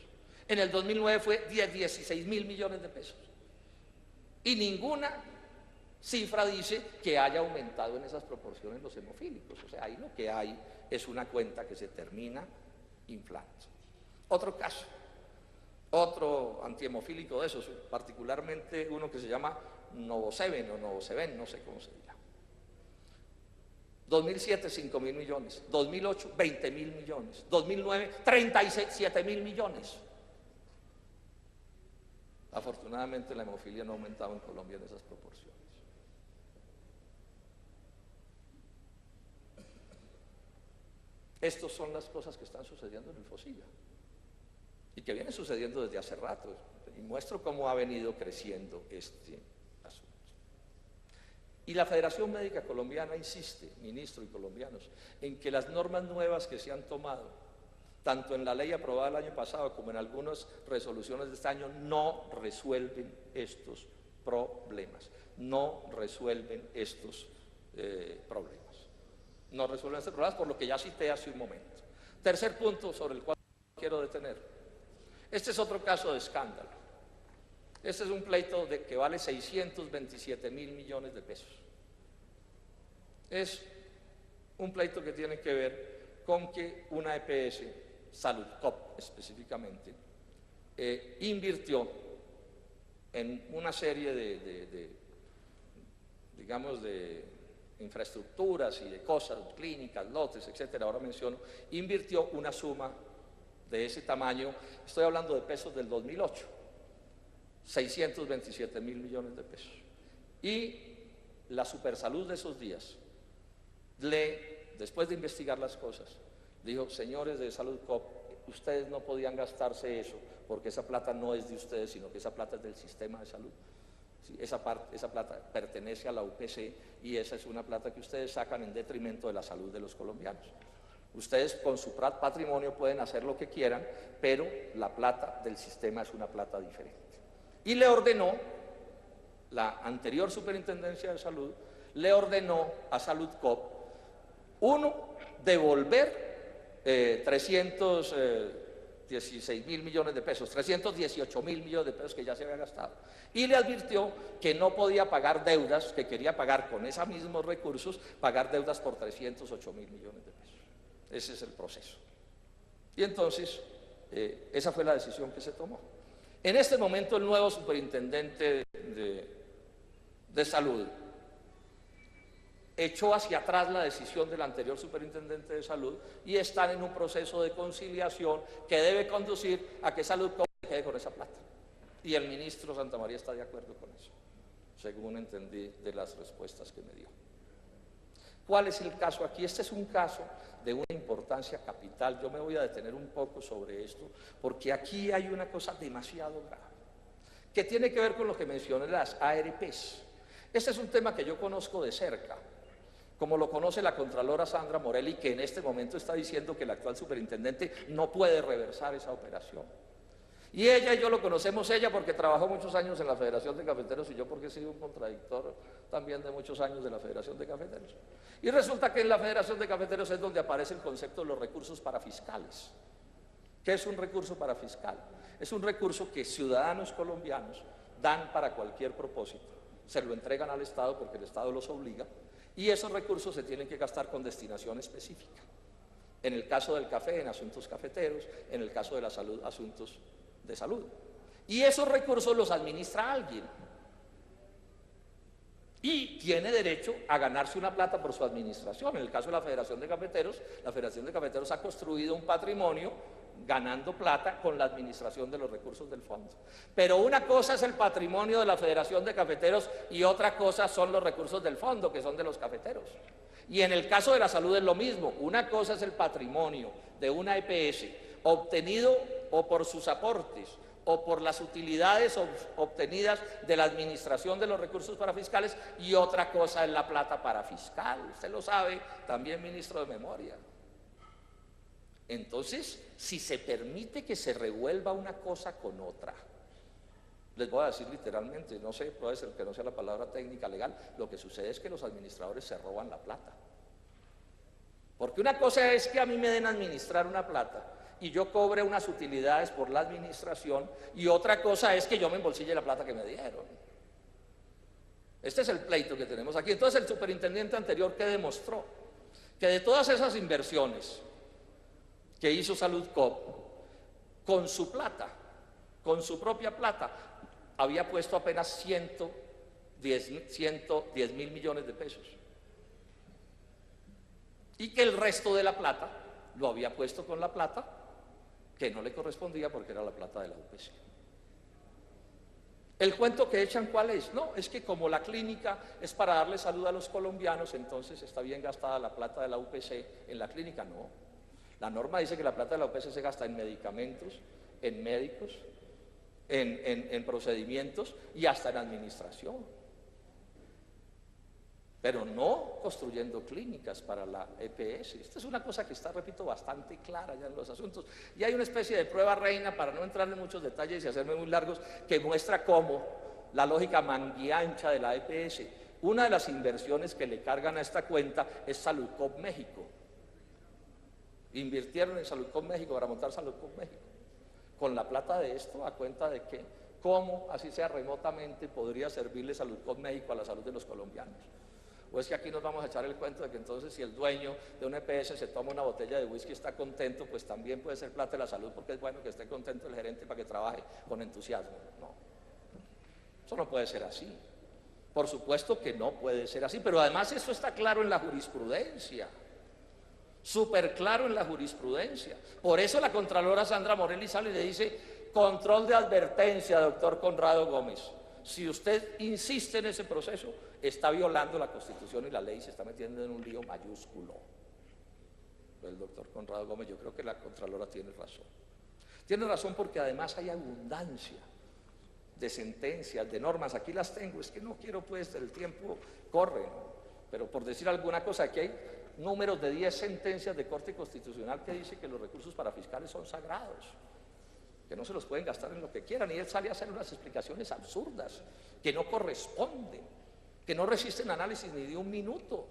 En el 2009 fue de 16.000 millones de pesos. Y ninguna cifra dice que haya aumentado en esas proporciones los hemofílicos. O sea, ahí lo que hay es una cuenta que se termina inflando. Otro caso, otro antihemofílico de esos, particularmente uno que se llama Novoseven o Novoseven, no sé cómo se dirá. 2007, 5.000 millones. 2008, 20.000 millones. 2009, 37.000 millones. Afortunadamente la hemofilia no ha aumentado en Colombia en esas proporciones. Estas son las cosas que están sucediendo en el FOSIGA y que vienen sucediendo desde hace rato, y muestro cómo ha venido creciendo este asunto. Y la Federación Médica Colombiana insiste, ministro y colombianos, en que las normas nuevas que se han tomado, tanto en la ley aprobada el año pasado como en algunas resoluciones de este año, no resuelven estos problemas, no resuelven estos problemas. No resuelven estos problemas por lo que ya cité hace un momento. Tercer punto sobre el cual quiero detener. Este es otro caso de escándalo. Este es un pleito que vale 627.000 millones de pesos. Es un pleito que tiene que ver con que una EPS, Saludcop específicamente, invirtió en una serie digamos, de infraestructuras y de cosas, clínicas, lotes, etcétera, ahora menciono, invirtió una suma de ese tamaño, estoy hablando de pesos del 2008, 627.000 millones de pesos. Y la Supersalud de esos días, después de investigar las cosas, dijo: señores de Saludcop, ustedes no podían gastarse eso, porque esa plata no es de ustedes, sino que esa plata es del sistema de salud. Sí, esa plata pertenece a la UPC y esa es una plata que ustedes sacan en detrimento de la salud de los colombianos. Ustedes con su patrimonio pueden hacer lo que quieran, pero la plata del sistema es una plata diferente. Y le ordenó, la anterior Superintendencia de Salud, le ordenó a Saludcop, uno, devolver 316.000 millones de pesos, 318.000 millones de pesos que ya se había gastado. Y le advirtió que no podía pagar deudas, que quería pagar con esos mismos recursos, pagar deudas por 308.000 millones de pesos. Ese es el proceso. Y entonces, esa fue la decisión que se tomó. En este momento, el nuevo superintendente de salud echó hacia atrás la decisión del anterior superintendente de salud y están en un proceso de conciliación que debe conducir a que Salud se quede con esa plata. Y el ministro Santamaría está de acuerdo con eso, según entendí de las respuestas que me dio. ¿Cuál es el caso aquí? Este es un caso de una importancia capital. Yo me voy a detener un poco sobre esto, porque aquí hay una cosa demasiado grave, que tiene que ver con lo que mencioné, las ARPs. Este es un tema que yo conozco de cerca, como lo conoce la contralora Sandra Morelli, que en este momento está diciendo que el actual superintendente no puede reversar esa operación. Y ella y yo lo conocemos, ella porque trabajó muchos años en la Federación de Cafeteros y yo porque he sido un contradictor también de muchos años de la Federación de Cafeteros. Y resulta que en la Federación de Cafeteros es donde aparece el concepto de los recursos parafiscales. ¿Qué es un recurso parafiscal? Es un recurso que ciudadanos colombianos dan para cualquier propósito. Se lo entregan al Estado porque el Estado los obliga y esos recursos se tienen que gastar con destinación específica. En el caso del café, en asuntos cafeteros, en el caso de la salud, asuntos de salud. Y esos recursos los administra alguien. Y tiene derecho a ganarse una plata por su administración. En el caso de la Federación de Cafeteros ha construido un patrimonio ganando plata con la administración de los recursos del fondo. Pero una cosa es el patrimonio de la Federación de Cafeteros y otra cosa son los recursos del fondo, que son de los cafeteros. Y en el caso de la salud es lo mismo. Una cosa es el patrimonio de una EPS obtenido o por sus aportes o por las utilidades obtenidas de la administración de los recursos parafiscales, y otra cosa es la plata parafiscal. Usted lo sabe también, ministro de Memoria. Entonces, si se permite que se revuelva una cosa con otra, les voy a decir literalmente, no sé, puede ser que no sea la palabra técnica legal, lo que sucede es que los administradores se roban la plata. Porque una cosa es que a mí me den a administrar una plata y yo cobre unas utilidades por la administración, y otra cosa es que yo me embolsille la plata que me dieron. Este es el pleito que tenemos aquí. Entonces el superintendente anterior, ¿qué demostró? Que de todas esas inversiones que hizo Saludcop, con su plata, con su propia plata, había puesto apenas 110 mil millones de pesos. Y que el resto de la plata lo había puesto con la plata que no le correspondía, porque era la plata de la UPC. El cuento que echan, ¿cuál es? No, es que como la clínica es para darle salud a los colombianos, entonces está bien gastada la plata de la UPC en la clínica. No, la norma dice que la plata de la UPC se gasta en medicamentos, en médicos, en procedimientos y hasta en administración, pero no construyendo clínicas para la EPS. Esta es una cosa que está, repito, bastante clara ya en los asuntos. Y hay una especie de prueba reina, para no entrar en muchos detalles y hacerme muy largos, que muestra cómo la lógica manguiancha de la EPS. Una de las inversiones que le cargan a esta cuenta es Saludcop México. Invirtieron en Saludcop México para montar Saludcop México. Con la plata de esto, a cuenta de que, cómo, así sea remotamente, podría servirle Saludcop México a la salud de los colombianos. O es que aquí nos vamos a echar el cuento de que entonces si el dueño de una EPS se toma una botella de whisky y está contento, pues también puede ser plata de la salud, porque es bueno que esté contento el gerente para que trabaje con entusiasmo. No, eso no puede ser así. Por supuesto que no puede ser así, pero además eso está claro en la jurisprudencia, súper claro en la jurisprudencia. Por eso la contralora Sandra Morelli sale y le dice: control de advertencia, doctor Conrado Gómez. Si usted insiste en ese proceso, está violando la Constitución y la ley, se está metiendo en un lío mayúsculo. El doctor Conrado Gómez, yo creo que la Contralora tiene razón. Tiene razón porque además hay abundancia de sentencias, de normas. Aquí las tengo, es que no quiero, pues, el tiempo corre, ¿no? Pero por decir alguna cosa, aquí hay números de 10 sentencias de Corte Constitucional que dice que los recursos parafiscales son sagrados, que no se los pueden gastar en lo que quieran, y él sale a hacer unas explicaciones absurdas, que no corresponden, que no resisten análisis ni de un minuto,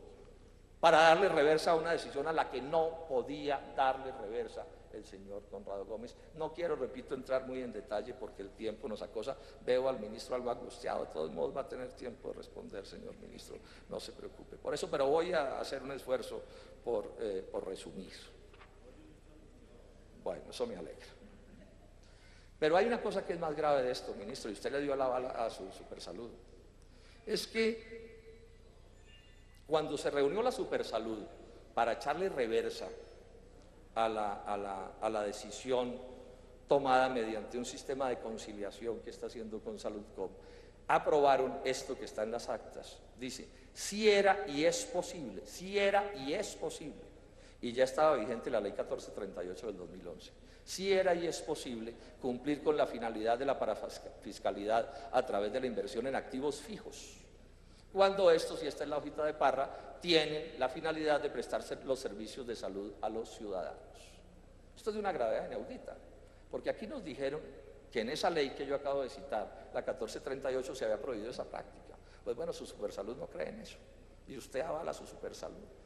para darle reversa a una decisión a la que no podía darle reversa el señor Conrado Gómez. No quiero, repito, entrar muy en detalle porque el tiempo nos acosa. Veo al ministro algo angustiado, de todos modos va a tener tiempo de responder, señor ministro, no se preocupe por eso, pero voy a hacer un esfuerzo por resumir. Bueno, eso me alegra. Pero hay una cosa que es más grave de esto, ministro, y usted le dio la bala a su Supersalud. Es que cuando se reunió la Supersalud para echarle reversa a la decisión tomada mediante un sistema de conciliación que está haciendo con Saludcop, aprobaron esto que está en las actas. Dice: si era y es posible, si era y es posible, y ya estaba vigente la ley 1438 del 2011. Si era y es posible cumplir con la finalidad de la parafiscalidad a través de la inversión en activos fijos, cuando estos, y esta es la hojita de Parra, tienen la finalidad de prestarse los servicios de salud a los ciudadanos. Esto es de una gravedad inaudita, porque aquí nos dijeron que en esa ley que yo acabo de citar, la 1438, se había prohibido esa práctica. Pues bueno, su Supersalud no cree en eso, y usted avala su Supersalud.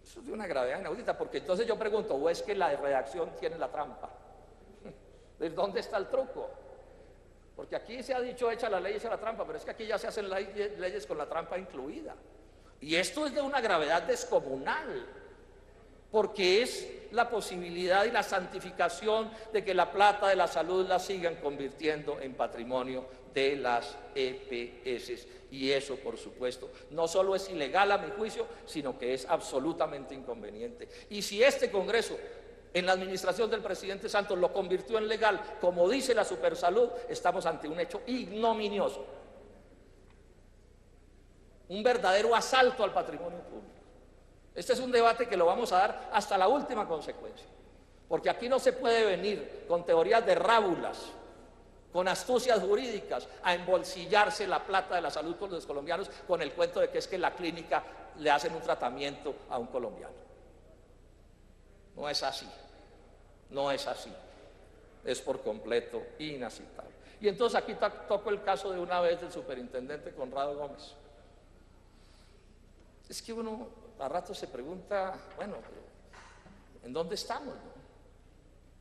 Eso es de una gravedad inaudita, porque entonces yo pregunto: ¿o es que la redacción tiene la trampa? ¿De dónde está el truco? Porque aquí se ha dicho echa la ley, echa la trampa, pero es que aquí ya se hacen leyes con la trampa incluida. Y esto es de una gravedad descomunal, porque es la posibilidad y la santificación de que la plata de la salud la sigan convirtiendo en patrimonio de las EPS. Y eso, por supuesto, no solo es ilegal a mi juicio, sino que es absolutamente inconveniente. Y si este Congreso, en la administración del presidente Santos, lo convirtió en legal, como dice la Supersalud, estamos ante un hecho ignominioso, un verdadero asalto al patrimonio público. Este es un debate que lo vamos a dar hasta la última consecuencia, porque aquí no se puede venir con teorías de rábulas, con astucias jurídicas, a embolsillarse la plata de la salud con los colombianos con el cuento de que es que en la clínica le hacen un tratamiento a un colombiano. No es así, no es así, es por completo inaceptable. Y entonces aquí toco el caso de una vez del superintendente Conrado Gómez. Es que uno a rato se pregunta, bueno, ¿en dónde estamos?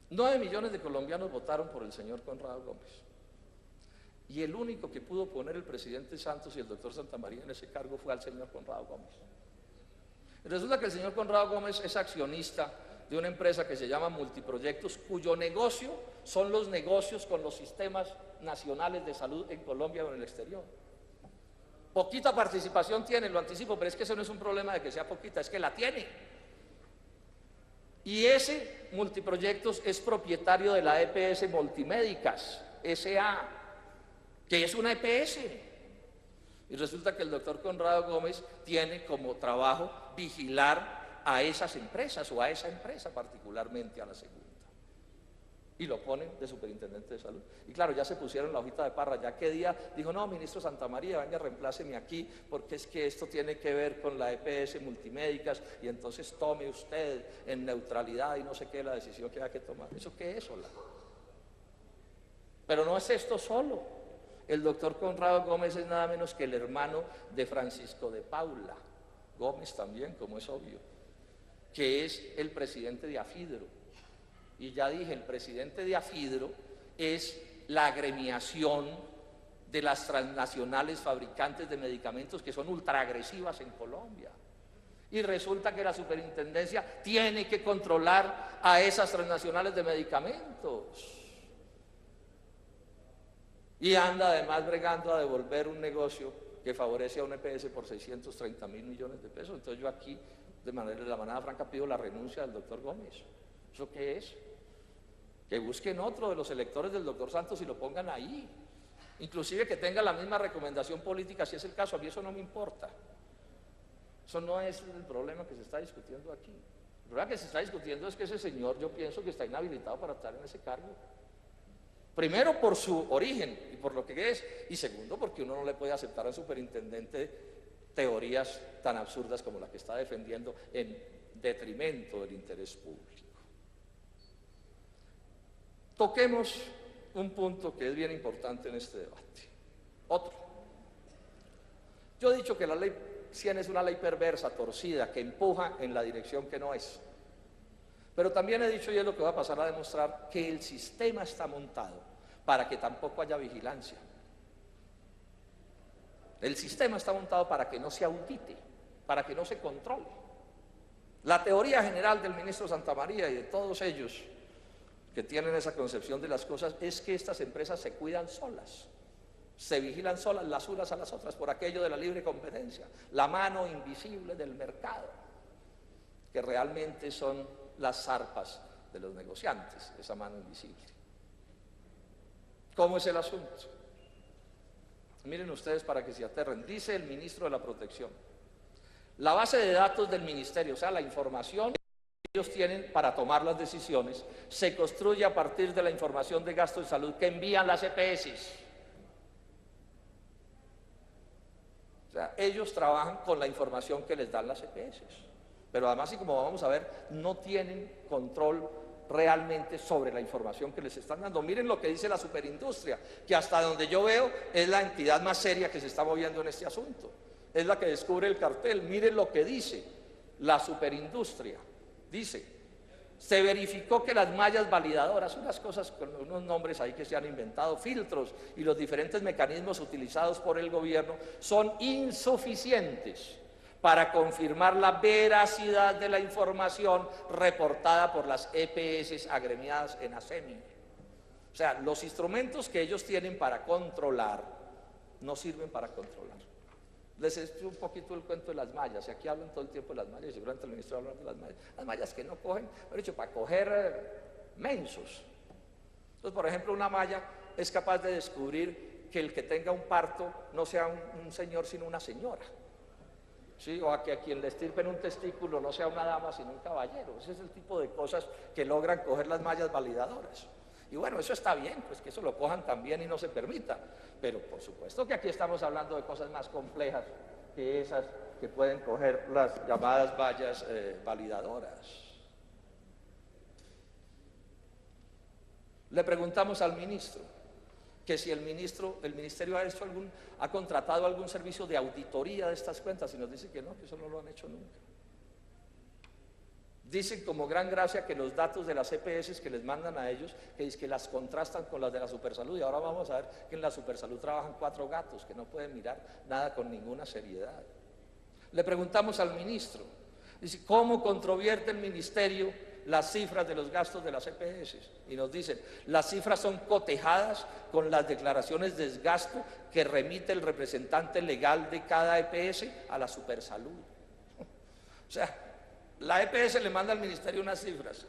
9 millones de colombianos votaron por el señor Conrado Gómez. Y el único que pudo poner el presidente Santos y el doctor Santamaría en ese cargo fue al señor Conrado Gómez. Y resulta que el señor Conrado Gómez es accionista de una empresa que se llama Multiproyectos, cuyo negocio son los negocios con los sistemas nacionales de salud en Colombia o en el exterior. Poquita participación tiene, lo anticipo, pero es que eso no es un problema de que sea poquita, es que la tiene. Y ese Multiproyectos es propietario de la EPS Multimédicas, S.A., que es una EPS. Y resulta que el doctor Conrado Gómez tiene como trabajo vigilar a esas empresas o a esa empresa, particularmente a la segunda. Y lo ponen de superintendente de salud. Y claro, ya se pusieron la hojita de parra, ya qué día dijo, no, ministro Santamaría, venga, reempláceme aquí, porque es que esto tiene que ver con la EPS Multimédicas, y entonces tome usted en neutralidad y no sé qué la decisión que hay que tomar. ¿Eso qué es, hola? Pero no es esto solo. El doctor Conrado Gómez es nada menos que el hermano de Francisco de Paula Gómez también, como es obvio, que es el presidente de AFIDRO. Y ya dije, el presidente de AFIDRO es la agremiación de las transnacionales fabricantes de medicamentos que son ultraagresivas en Colombia. Y resulta que la superintendencia tiene que controlar a esas transnacionales de medicamentos. Y anda además bregando a devolver un negocio que favorece a un EPS por 630.000 millones de pesos. Entonces yo aquí, de la manera franca, pido la renuncia del doctor Gómez. ¿Eso qué es? Que busquen otro de los electores del doctor Santos y lo pongan ahí. Inclusive que tenga la misma recomendación política, si es el caso. A mí eso no me importa. Eso no es el problema que se está discutiendo aquí. El problema que se está discutiendo es que ese señor, yo pienso que está inhabilitado para estar en ese cargo. Primero, por su origen y por lo que es. Y segundo, porque uno no le puede aceptar al superintendente teorías tan absurdas como la que está defendiendo en detrimento del interés público. Toquemos un punto que es bien importante en este debate. Otro. Yo he dicho que la ley 100 es una ley perversa, torcida, que empuja en la dirección que no es. Pero también he dicho, y es lo que va a pasar a demostrar, que el sistema está montado para que tampoco haya vigilancia. El sistema está montado para que no se audite, para que no se controle. La teoría general del ministro Santamaría y de todos ellos que tienen esa concepción de las cosas es que estas empresas se cuidan solas, se vigilan solas las unas a las otras por aquello de la libre competencia, la mano invisible del mercado, que realmente son las zarpas de los negociantes, esa mano invisible. ¿Cómo es el asunto? Miren ustedes para que se aterren. Dice el ministro de la Protección: la base de datos del ministerio, o sea, la información que ellos tienen para tomar las decisiones, se construye a partir de la información de gasto de salud que envían las EPS. O sea, ellos trabajan con la información que les dan las EPS. Pero además, y como vamos a ver, no tienen control realmente sobre la información que les están dando. Miren lo que dice la superindustria, que hasta donde yo veo es la entidad más seria que se está moviendo en este asunto. Es la que descubre el cartel. Miren lo que dice la superindustria. Dice: se verificó que las mallas validadoras, unas cosas con unos nombres ahí que se han inventado, filtros y los diferentes mecanismos utilizados por el gobierno son insuficientes para confirmar la veracidad de la información reportada por las EPS agremiadas en ASEMI. O sea, los instrumentos que ellos tienen para controlar no sirven para controlar. Les estoy un poquito el cuento de las mallas, y aquí hablan todo el tiempo de las mallas, y seguramente el ministro habla de las mallas que no cogen, pero hecho para coger mensos. Entonces, por ejemplo, una malla es capaz de descubrir que el que tenga un parto no sea un señor sino una señora, ¿sí? O a que a quien le estirpen un testículo no sea una dama sino un caballero. Ese es el tipo de cosas que logran coger las mallas validadoras. Y bueno, eso está bien, pues que eso lo cojan también y no se permita, pero por supuesto que aquí estamos hablando de cosas más complejas que esas que pueden coger las llamadas vallas validadoras. Le preguntamos al ministro que si el ministerio ha contratado algún servicio de auditoría de estas cuentas, y nos dice que no, que eso no lo han hecho nunca. Dicen como gran gracia que los datos de las EPS que les mandan a ellos, que las contrastan con las de la Supersalud, y ahora vamos a ver que en la Supersalud trabajan 4 gatos, que no pueden mirar nada con ninguna seriedad. Le preguntamos al ministro, dice, ¿cómo controvierte el ministerio las cifras de los gastos de las EPS? Y nos dicen, las cifras son cotejadas con las declaraciones de desgasto que remite el representante legal de cada EPS a la Supersalud. O sea, la EPS le manda al ministerio unas cifras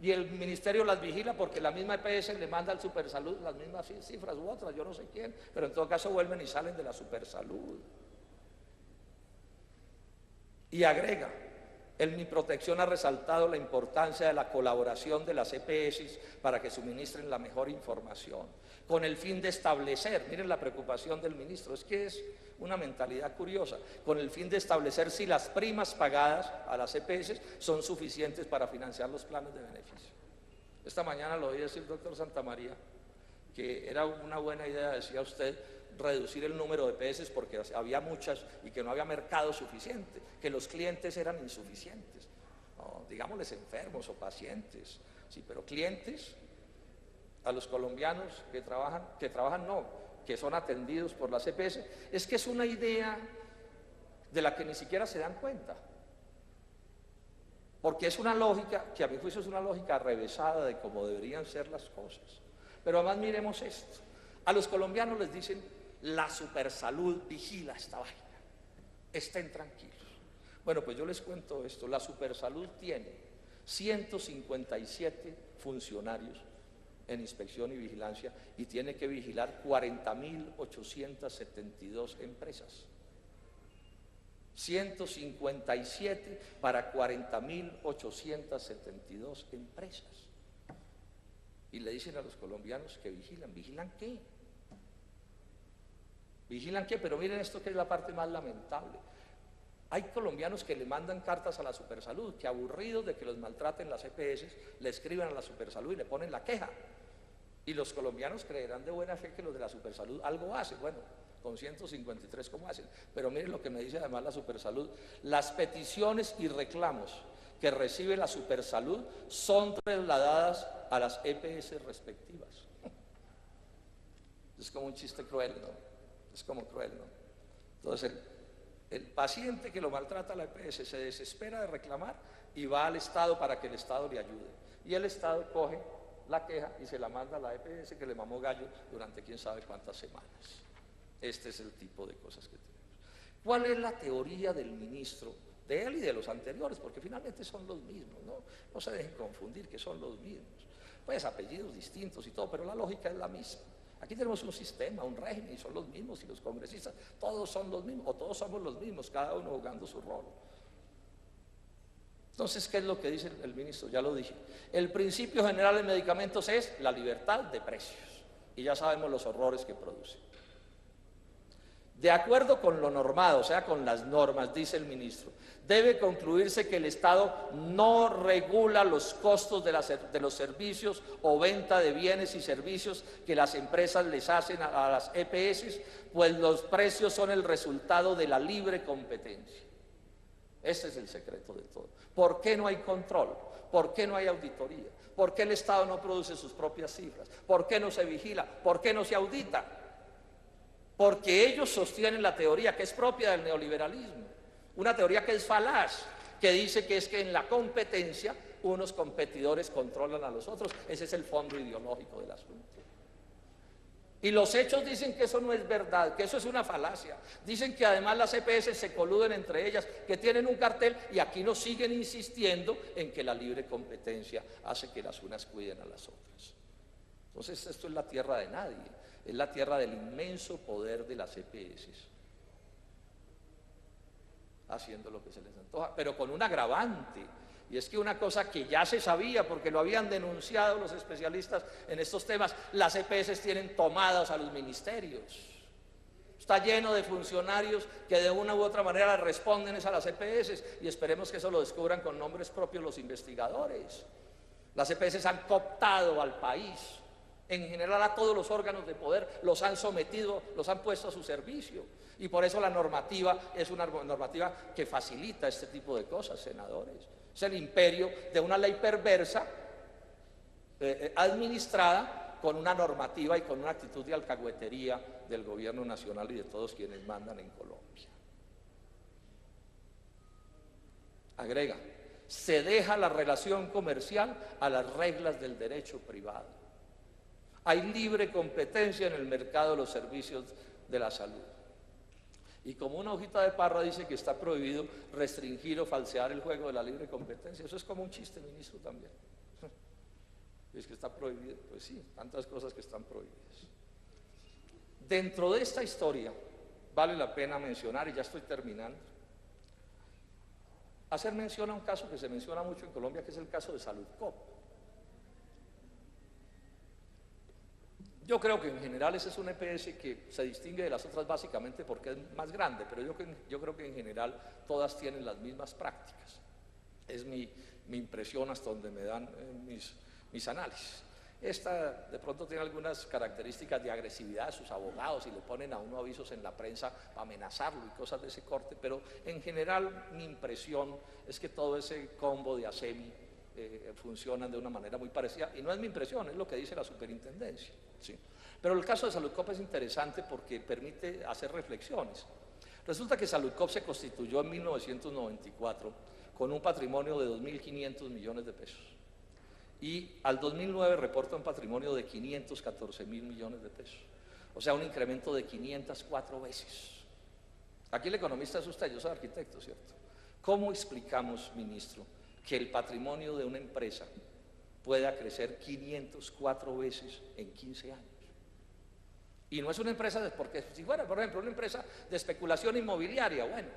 y el ministerio las vigila porque la misma EPS le manda al Supersalud las mismas cifras u otras, yo no sé quién, pero en todo caso vuelven y salen de la Supersalud. Y agrega, el MinProtección ha resaltado la importancia de la colaboración de las EPS para que suministren la mejor información, con el fin de establecer, miren la preocupación del ministro, es que es una mentalidad curiosa, con el fin de establecer si las primas pagadas a las EPS son suficientes para financiar los planes de beneficio. Esta mañana lo oí decir doctor Santamaría, que era una buena idea, decía usted, reducir el número de EPS porque había muchas y que no había mercado suficiente, que los clientes eran insuficientes, no, digámosles enfermos o pacientes, sí, pero clientes, a los colombianos que son atendidos por las EPS, es que es una idea de la que ni siquiera se dan cuenta, porque es una lógica, que a mi juicio es una lógica revesada de cómo deberían ser las cosas. Pero además miremos esto, a los colombianos les dicen, la Supersalud vigila esta vaina, estén tranquilos. Bueno, pues yo les cuento esto, la Supersalud tiene 157 funcionarios en inspección y vigilancia y tiene que vigilar 40.872 empresas. 157 para 40.872 empresas. Y le dicen a los colombianos que vigilan. ¿Vigilan qué? ¿Vigilan qué? Pero miren esto que es la parte más lamentable. Hay colombianos que le mandan cartas a la Supersalud, que aburridos de que los maltraten las EPS, le escriben a la Supersalud y le ponen la queja. Y los colombianos creerán de buena fe que los de la Supersalud algo hacen. Bueno, con 153 ¿cómo hacen? Pero miren lo que me dice además la Supersalud. Las peticiones y reclamos que recibe la Supersalud son trasladadas a las EPS respectivas. Es como un chiste cruel, ¿no? Es como cruel, ¿no? Entonces el paciente que lo maltrata a la EPS se desespera de reclamar y va al Estado para que el Estado le ayude. Y el Estado coge la queja y se la manda a la EPS que le mamó gallo durante quién sabe cuántas semanas. Este es el tipo de cosas que tenemos. ¿Cuál es la teoría del ministro, de él y de los anteriores? Porque finalmente son los mismos, ¿no? No se dejen confundir que son los mismos. Pues apellidos distintos y todo, pero la lógica es la misma. Aquí tenemos un sistema, un régimen, y son los mismos, y los congresistas, todos son los mismos, o todos somos los mismos, cada uno jugando su rol. Entonces, ¿qué es lo que dice el ministro? Ya lo dije. El principio general de medicamentos es la libertad de precios, y ya sabemos los horrores que produce. De acuerdo con lo normado, o sea, con las normas, dice el ministro, debe concluirse que el Estado no regula los costos de los servicios o venta de bienes y servicios que las empresas les hacen a las EPS, pues los precios son el resultado de la libre competencia. Ese es el secreto de todo. ¿Por qué no hay control? ¿Por qué no hay auditoría? ¿Por qué el Estado no produce sus propias cifras? ¿Por qué no se vigila? ¿Por qué no se audita? Porque ellos sostienen la teoría que es propia del neoliberalismo. Una teoría que es falaz, que dice que es que en la competencia unos competidores controlan a los otros. Ese es el fondo ideológico del asunto. Y los hechos dicen que eso no es verdad, que eso es una falacia. Dicen que además las EPS se coluden entre ellas, que tienen un cartel, y aquí nos siguen insistiendo en que la libre competencia hace que las unas cuiden a las otras. Entonces esto es la tierra de nadie, es la tierra del inmenso poder de las EPS, haciendo lo que se les antoja, pero con un agravante. Y es que una cosa que ya se sabía, porque lo habían denunciado los especialistas en estos temas, las EPS tienen tomados a los ministerios. Está lleno de funcionarios que de una u otra manera responden a las EPS, y esperemos que eso lo descubran con nombres propios los investigadores. Las EPS han cooptado al país, en general a todos los órganos de poder, los han sometido, los han puesto a su servicio. Y por eso la normativa es una normativa que facilita este tipo de cosas, senadores. Es el imperio de una ley perversa administrada con una normativa y con una actitud de alcahuetería del gobierno nacional y de todos quienes mandan en Colombia. Agrega, se deja la relación comercial a las reglas del derecho privado. Hay libre competencia en el mercado de los servicios de la salud. Y como una hojita de parra dice que está prohibido restringir o falsear el juego de la libre competencia. Eso es como un chiste, ministro, también. Es que está prohibido. Pues sí, tantas cosas que están prohibidas. Dentro de esta historia, vale la pena mencionar, y ya estoy terminando, hacer mención a un caso que se menciona mucho en Colombia, que es el caso de Saludcop. Yo creo que en general ese es un EPS que se distingue de las otras básicamente porque es más grande, pero yo creo que en general todas tienen las mismas prácticas. Es mi impresión hasta donde me dan mis análisis. Esta de pronto tiene algunas características de agresividad de sus abogados y le ponen a uno avisos en la prensa para amenazarlo y cosas de ese corte, pero en general mi impresión es que todo ese combo de ASEMI funcionan de una manera muy parecida, y no es mi impresión, es lo que dice la superintendencia, ¿sí? Pero el caso de Saludcop es interesante porque permite hacer reflexiones. Resulta que Saludcop se constituyó en 1994 con un patrimonio de 2.500 millones de pesos, y al 2009 reporta un patrimonio de 514.000 millones de pesos, o sea, un incremento de 504 veces. Aquí el economista es usted, yo soy arquitecto, ¿cierto? ¿Cómo explicamos, ministro, que el patrimonio de una empresa pueda crecer 504 veces en 15 años? Y no es una empresa, porque si fuera, por ejemplo, una empresa de especulación inmobiliaria, bueno,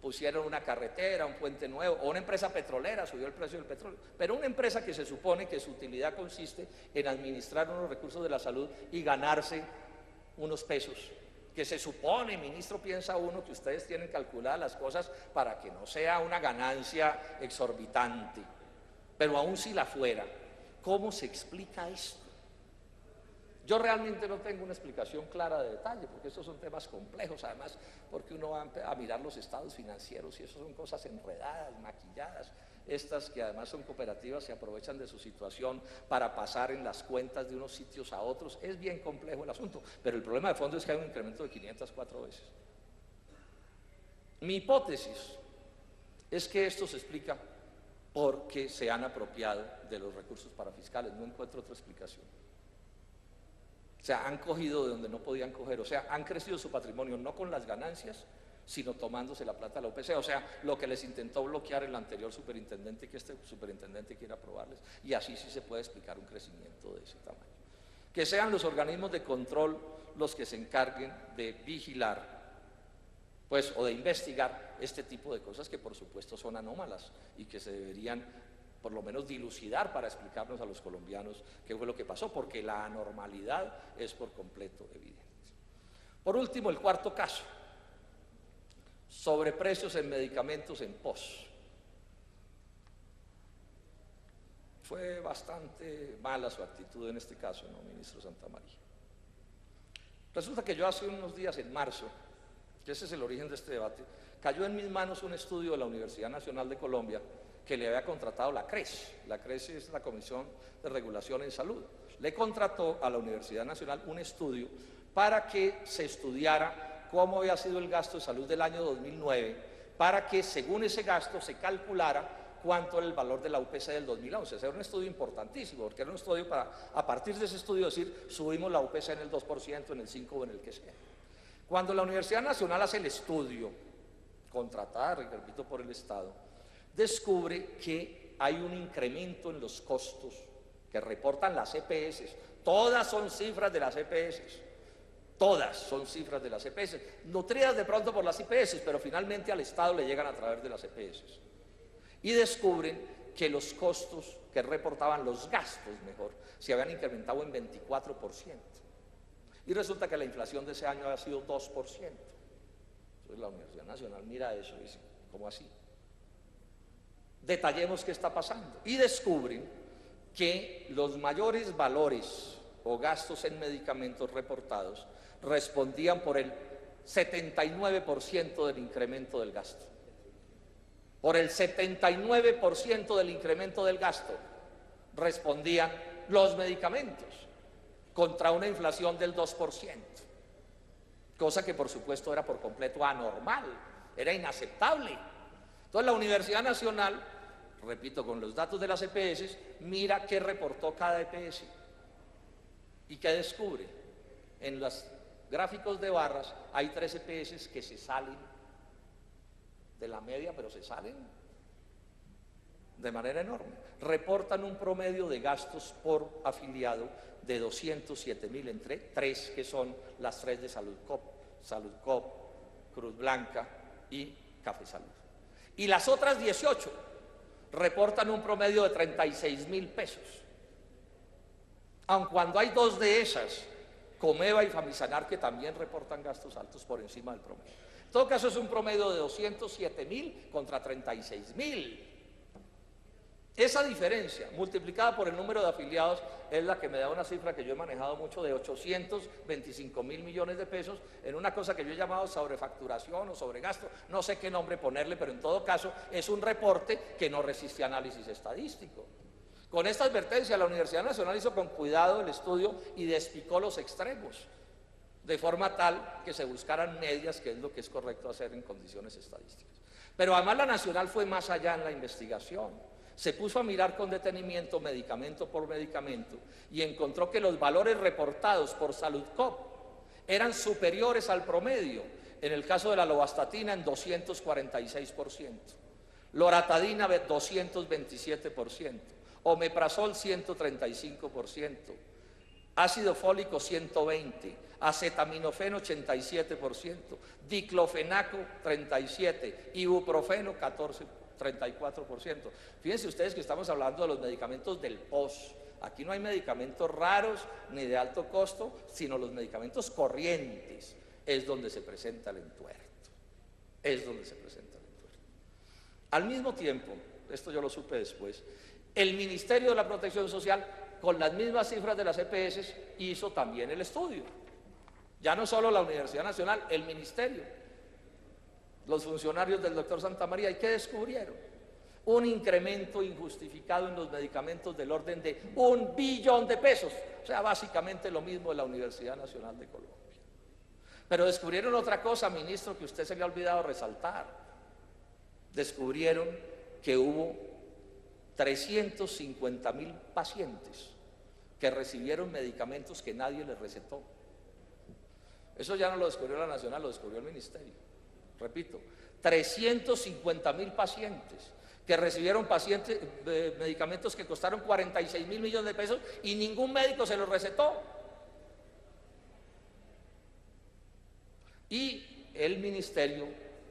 pusieron una carretera, un puente nuevo, o una empresa petrolera, subió el precio del petróleo, pero una empresa que se supone que su utilidad consiste en administrar unos recursos de la salud y ganarse unos pesos, que se supone, ministro, piensa uno que ustedes tienen calculadas las cosas para que no sea una ganancia exorbitante, pero aún si la fuera, ¿cómo se explica esto? Yo realmente no tengo una explicación clara de detalle, porque estos son temas complejos, además, porque uno va a mirar los estados financieros y eso son cosas enredadas, maquilladas. Estas que además son cooperativas se aprovechan de su situación para pasar en las cuentas de unos sitios a otros. Es bien complejo el asunto, pero el problema de fondo es que hay un incremento de 504 veces. Mi hipótesis es que esto se explica porque se han apropiado de los recursos parafiscales, no encuentro otra explicación. O sea, han cogido de donde no podían coger, o sea, han crecido su patrimonio no con las ganancias, sino tomándose la plata de la OPC, o sea, lo que les intentó bloquear el anterior superintendente, que este superintendente quiere aprobarles, y así sí se puede explicar un crecimiento de ese tamaño. Que sean los organismos de control los que se encarguen de vigilar, pues, o de investigar este tipo de cosas que por supuesto son anómalas y que se deberían por lo menos dilucidar para explicarnos a los colombianos qué fue lo que pasó, porque la anormalidad es por completo evidente. Por último, el cuarto caso, sobreprecios en medicamentos en POS. Fue bastante mala su actitud en este caso, ¿no, ministro Santamaría? Resulta que yo hace unos días, en marzo, que ese es el origen de este debate, cayó en mis manos un estudio de la Universidad Nacional de Colombia que le había contratado la CRES. La CRES es la Comisión de Regulación en Salud. Le contrató a la Universidad Nacional un estudio para que se estudiara cómo había sido el gasto de salud del año 2009 para que según ese gasto se calculara cuánto era el valor de la UPC del 2011. Ese era un estudio importantísimo, porque era un estudio para, a partir de ese estudio, decir, subimos la UPC en el 2%, en el 5% o en el que sea. Cuando la Universidad Nacional hace el estudio, contratada, repito, por el Estado, descubre que hay un incremento en los costos que reportan las EPS. Todas son cifras de las EPS. Todas son cifras de las EPS, nutridas de pronto por las IPS, pero finalmente al Estado le llegan a través de las EPS. Y descubren que los costos que reportaban, los gastos mejor, se habían incrementado en 24%. Y resulta que la inflación de ese año había sido 2%. Entonces la Universidad Nacional mira eso y dice, ¿cómo así? Detallemos qué está pasando. Y descubren que los mayores valores o gastos en medicamentos reportados respondían por el 79% del incremento del gasto. Por el 79% del incremento del gasto respondían los medicamentos contra una inflación del 2%, cosa que por supuesto era por completo anormal, era inaceptable. Entonces la Universidad Nacional, repito, con los datos de las EPS, mira qué reportó cada EPS y qué descubre. En los gráficos de barras hay 3 EPS que se salen de la media, pero se salen de manera enorme. Reportan un promedio de gastos por afiliado de 207.000 entre 3, que son las 3 de Salud Cop, Cruz Blanca y Café Salud. Y las otras 18 reportan un promedio de 36.000 pesos. Aun cuando hay 2 de esas, Comeva y Famisanar, que también reportan gastos altos por encima del promedio. En todo caso es un promedio de 207.000 contra 36.000. Esa diferencia multiplicada por el número de afiliados es la que me da una cifra que yo he manejado mucho de 825.000 millones de pesos en una cosa que yo he llamado sobrefacturación o sobregasto, no sé qué nombre ponerle, pero en todo caso es un reporte que no resiste análisis estadístico. Con esta advertencia la Universidad Nacional hizo con cuidado el estudio y despicó los extremos, de forma tal que se buscaran medias, que es lo que es correcto hacer en condiciones estadísticas. Pero además la Nacional fue más allá en la investigación. Se puso a mirar con detenimiento medicamento por medicamento y encontró que los valores reportados por Saludcop eran superiores al promedio. En el caso de la lovastatina en 246%, loratadina 227%, omeprazol 135%, ácido fólico 120%, acetaminofeno 87%, diclofenaco 37%, ibuprofeno 34%. Fíjense ustedes que estamos hablando de los medicamentos del POS. Aquí no hay medicamentos raros ni de alto costo, sino los medicamentos corrientes. Es donde se presenta el entuerto. Es donde se presenta el entuerto. Al mismo tiempo, esto yo lo supe después, el Ministerio de la Protección Social, con las mismas cifras de las EPS, hizo también el estudio. Ya no solo la Universidad Nacional, el Ministerio, los funcionarios del doctor Santamaría. ¿Y qué descubrieron? Un incremento injustificado en los medicamentos del orden de 1 billón de pesos. O sea, básicamente lo mismo de la Universidad Nacional de Colombia. Pero descubrieron otra cosa, ministro, que usted se le ha olvidado resaltar. Descubrieron que hubo 350.000 pacientes que recibieron medicamentos que nadie les recetó. Eso ya no lo descubrió la Nacional, lo descubrió el Ministerio. Repito, 350.000 pacientes que recibieron medicamentos que costaron 46.000 millones de pesos y ningún médico se los recetó. Y el Ministerio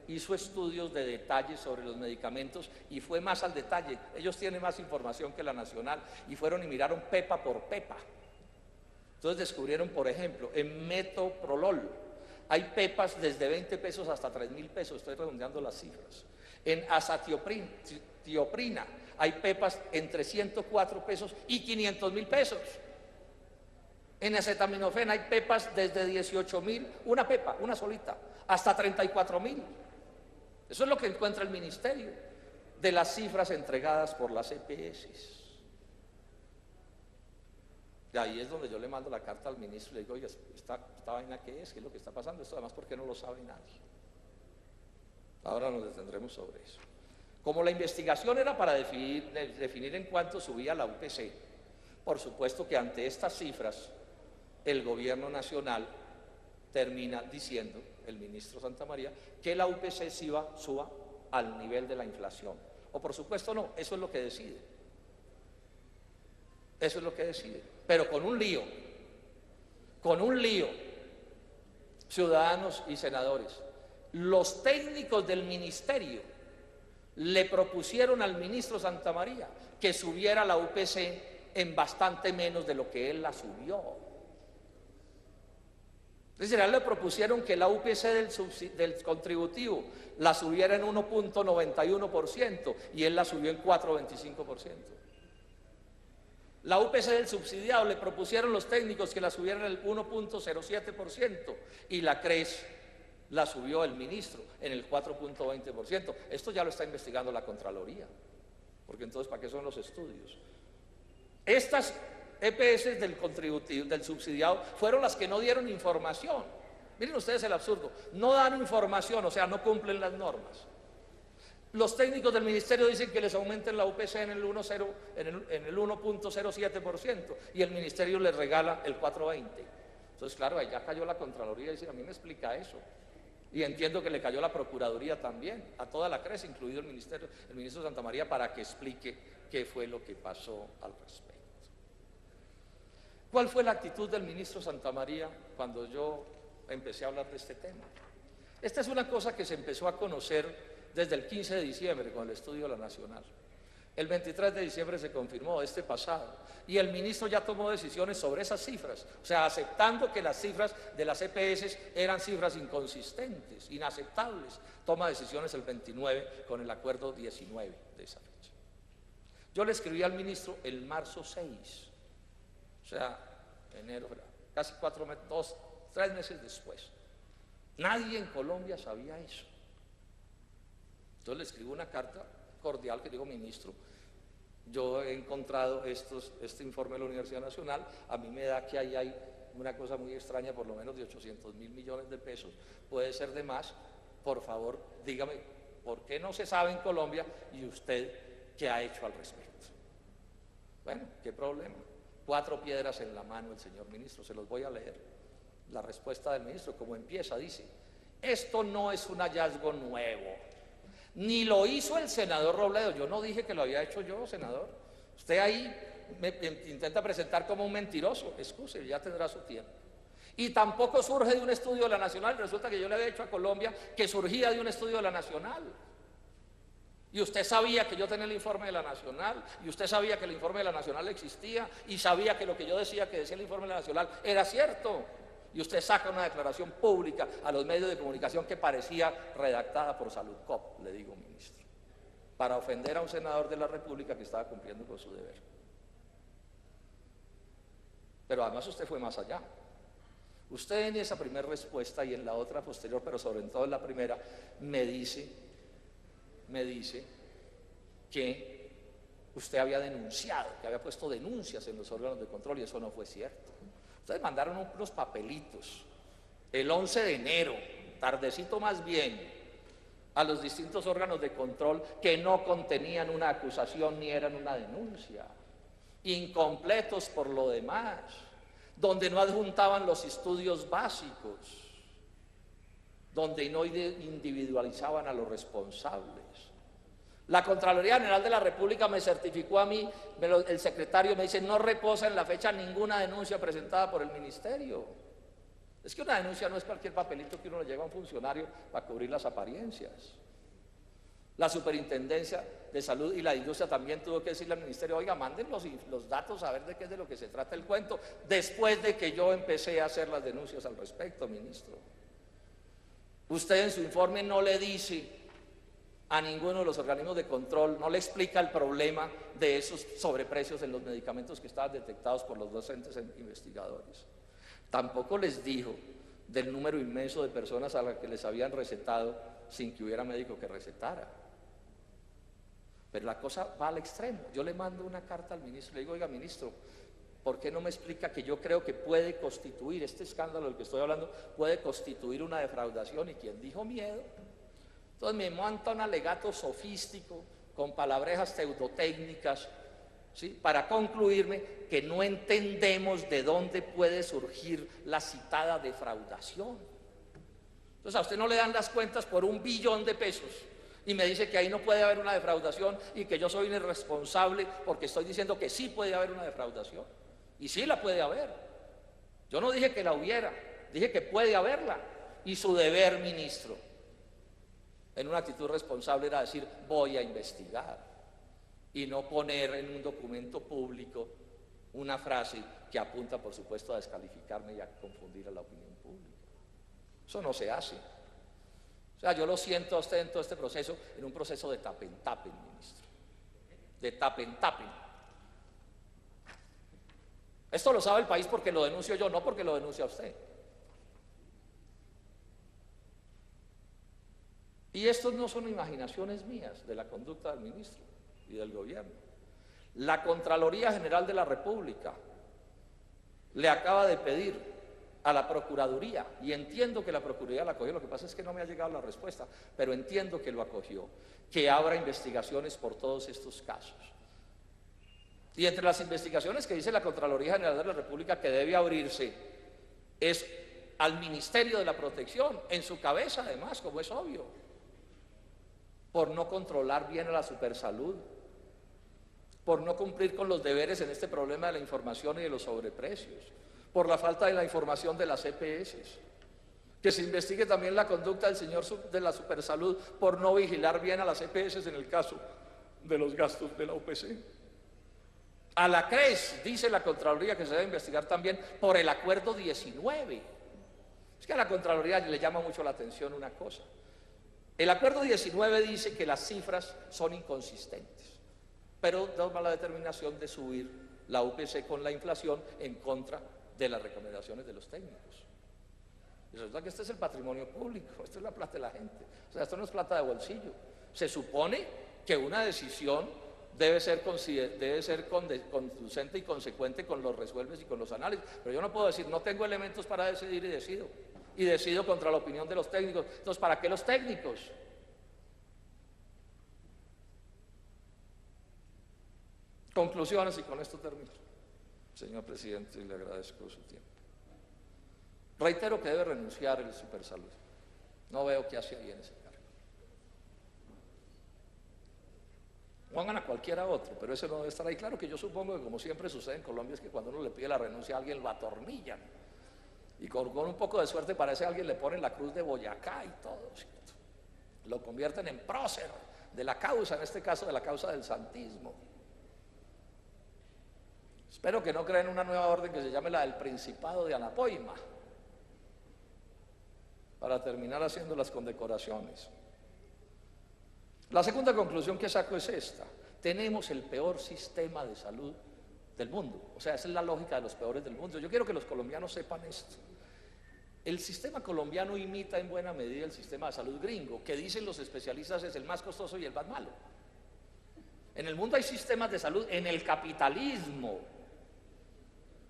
hizo estudios de detalle sobre los medicamentos y fue más al detalle. Ellos tienen más información que la Nacional y fueron y miraron pepa por pepa. Entonces descubrieron, por ejemplo, en metoprolol hay pepas desde 20 pesos hasta 3.000 pesos, estoy redondeando las cifras. En azatioprina hay pepas entre 104 pesos y 500.000 pesos. En acetaminofén hay pepas desde 18.000, una pepa, una solita, hasta 34.000. Eso es lo que encuentra el Ministerio de las cifras entregadas por las EPS. Y ahí es donde yo le mando la carta al ministro y le digo, oye, ¿esta vaina qué es? ¿Qué es lo que está pasando? Esto además, ¿por qué no lo sabe nadie? Ahora nos detendremos sobre eso. Como la investigación era para definir en cuánto subía la UPC, por supuesto que ante estas cifras el gobierno nacional termina diciendo, el ministro Santamaría, que la UPC suba al nivel de la inflación. O por supuesto no, eso es lo que decide. Eso es lo que decide. Pero con un lío, ciudadanos y senadores. Los técnicos del ministerio le propusieron al ministro Santamaría que subiera la UPC en bastante menos de lo que él la subió. Es decir, a él le propusieron que la UPC del contributivo la subiera en 1.91% y él la subió en 4.25%. La UPC del subsidiado le propusieron los técnicos que la subieran en el 1.07% y la CRES la subió el ministro en el 4.20%. Esto ya lo está investigando la Contraloría, porque entonces ¿para qué son los estudios? Estas EPS del contributivo, del subsidiado, fueron las que no dieron información. Miren ustedes el absurdo, no dan información, o sea, no cumplen las normas. Los técnicos del ministerio dicen que les aumenten la UPC en el 1.07% y el ministerio les regala el 4.20%. Entonces, claro, ahí ya cayó la Contraloría y dice, a mí me explica eso. Y entiendo que le cayó la Procuraduría también, a toda la CRES, incluido el ministro Santamaría, para que explique qué fue lo que pasó al respecto. ¿Cuál fue la actitud del ministro Santamaría cuando yo empecé a hablar de este tema? Esta es una cosa que se empezó a conocer desde el 15 de diciembre con el estudio de la Nacional. El 23 de diciembre se confirmó este pasado y el ministro ya tomó decisiones sobre esas cifras, o sea, aceptando que las cifras de las EPS eran cifras inconsistentes, inaceptables. Toma decisiones el 29 con el acuerdo 19 de esa fecha. Yo le escribí al ministro el marzo 6, o sea, enero, casi 3 meses después. Nadie en Colombia sabía eso. Entonces le escribo una carta cordial que digo, ministro, yo he encontrado este informe de la Universidad Nacional, a mí me da que ahí hay una cosa muy extraña, por lo menos de 800.000 millones de pesos, puede ser de más, por favor, dígame, ¿por qué no se sabe en Colombia y usted qué ha hecho al respecto? Bueno, ¿qué problema? 4 piedras en la mano el señor ministro, se los voy a leer. La respuesta del ministro, como empieza, dice, esto no es un hallazgo nuevo, ni lo hizo el senador Robledo. Yo no dije que lo había hecho yo, senador. Usted ahí me intenta presentar como un mentiroso. Excuse, ya tendrá su tiempo. Y tampoco surge de un estudio de la Nacional. Resulta que yo le había dicho a Colombia que surgía de un estudio de la Nacional. Y usted sabía que yo tenía el informe de la Nacional, y usted sabía que el informe de la Nacional existía, y sabía que lo que yo decía que decía el informe de la Nacional era cierto. Y usted saca una declaración pública a los medios de comunicación que parecía redactada por Saludcop, le digo, ministro, para ofender a un senador de la República que estaba cumpliendo con su deber. Pero además usted fue más allá. Usted en esa primera respuesta y en la otra posterior, pero sobre todo en la primera, me dice que usted había denunciado, que había puesto denuncias en los órganos de control, y eso no fue cierto. Ustedes mandaron unos papelitos el 11 de enero, tardecito más bien, a los distintos órganos de control que no contenían una acusación ni eran una denuncia, incompletos por lo demás, donde no adjuntaban los estudios básicos, donde no individualizaban a los responsables. La Contraloría General de la República me certificó a mí, el secretario me dice, no reposa en la fecha ninguna denuncia presentada por el ministerio. Es que una denuncia no es cualquier papelito que uno le lleva a un funcionario para cubrir las apariencias. La Superintendencia de Salud y la Industria también tuvo que decirle al ministerio, oiga, manden los datos a ver de qué es de lo que se trata el cuento, después de que yo empecé a hacer las denuncias al respecto, ministro. Usted en su informe no le dice a ninguno de los organismos de control, no le explica el problema de esos sobreprecios en los medicamentos que estaban detectados por los docentes investigadores. Tampoco les dijo del número inmenso de personas a las que les habían recetado sin que hubiera médico que recetara. Pero la cosa va al extremo. Yo le mando una carta al ministro, le digo, oiga, ministro, ¿por qué no me explica que yo creo que puede constituir, este escándalo del que estoy hablando, puede constituir una defraudación? Y quien dijo miedo, Entonces me monta un alegato sofístico con palabrejas pseudotécnicas, ¿sí?, para concluirme que no entendemos de dónde puede surgir la citada defraudación. Entonces a usted no le dan las cuentas por 1 billón de pesos y me dice que ahí no puede haber una defraudación y que yo soy un irresponsable porque estoy diciendo que sí puede haber una defraudación. Y sí la puede haber. Yo no dije que la hubiera, dije que puede haberla. Y su deber, ministro, en una actitud responsable, era decir: voy a investigar, y no poner en un documento público una frase que apunta, por supuesto, a descalificarme y a confundir a la opinión pública. Eso no se hace. O sea, yo lo siento a usted en todo este proceso, en un proceso de tapen-tapen, ministro. De tapen-tapen. Esto lo sabe el país porque lo denuncio yo, no porque lo denuncia usted. Y estos no son imaginaciones mías de la conducta del ministro y del gobierno. La Contraloría General de la República le acaba de pedir a la Procuraduría, y entiendo que la Procuraduría la acogió, lo que pasa es que no me ha llegado la respuesta, pero entiendo que lo acogió, que abra investigaciones por todos estos casos. Y entre las investigaciones que dice la Contraloría General de la República que debe abrirse es al Ministerio de la Protección, en su cabeza además, como es obvio, por no controlar bien a la Supersalud, por no cumplir con los deberes en este problema de la información y de los sobreprecios, por la falta de la información de las EPS, que se investigue también la conducta del señor de la Supersalud por no vigilar bien a las EPS en el caso de los gastos de la UPC. A la CRES, dice la Contraloría, que se debe investigar también por el acuerdo 19. Es que a la Contraloría le llama mucho la atención una cosa. El acuerdo 19 dice que las cifras son inconsistentes, pero toma la determinación de subir la UPC con la inflación en contra de las recomendaciones de los técnicos. Y resulta que este es el patrimonio público, esto es la plata de la gente, o sea, esto no es plata de bolsillo. Se supone que una decisión debe ser conducente y consecuente con los resuelves y con los análisis, pero yo no puedo decir: no tengo elementos para decidir y decido contra la opinión de los técnicos. Entonces, ¿para qué los técnicos? Conclusiones, y con esto termino, señor presidente, y le agradezco su tiempo. Reitero que debe renunciar el Supersalud. No veo qué hace ahí en ese cargo. Pongan a cualquiera otro, pero ese no debe estar ahí. Claro que yo supongo que, como siempre sucede en Colombia, es que cuando uno le pide la renuncia a alguien, lo atornillan. Y con un poco de suerte parece que a alguien le ponen la cruz de Boyacá y todo, ¿cierto? Lo convierten en prócer de la causa, en este caso de la causa del santismo. Espero que no creen una nueva orden que se llame la del Principado de Anapoima, para terminar haciendo las condecoraciones. La segunda conclusión que saco es esta: tenemos el peor sistema de salud del mundo. O sea, esa es la lógica de los peores del mundo. Yo quiero que los colombianos sepan esto. El sistema colombiano imita en buena medida el sistema de salud gringo, que dicen los especialistas es el más costoso y el más malo. En el mundo hay sistemas de salud, en el capitalismo,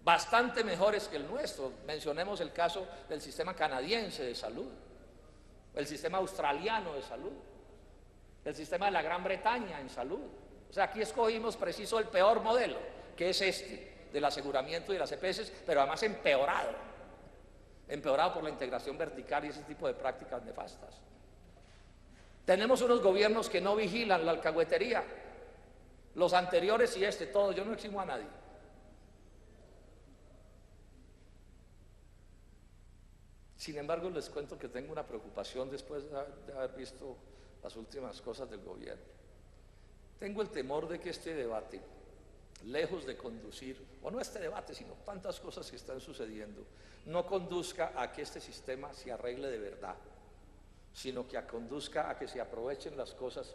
bastante mejores que el nuestro. Mencionemos el caso del sistema canadiense de salud, el sistema australiano de salud, el sistema de la Gran Bretaña en salud. O sea, aquí escogimos preciso el peor modelo, que es este del aseguramiento y de las EPS, pero además empeorado por la integración vertical y ese tipo de prácticas nefastas. Tenemos unos gobiernos que no vigilan la alcahuetería, los anteriores y todo. Yo no eximo a nadie. Sin embargo, les cuento que tengo una preocupación después de haber visto las últimas cosas del gobierno. Tengo el temor de que este debate, lejos de conducir, o no este debate, sino tantas cosas que están sucediendo, no conduzca a que este sistema se arregle de verdad, sino que conduzca a que se aprovechen las cosas,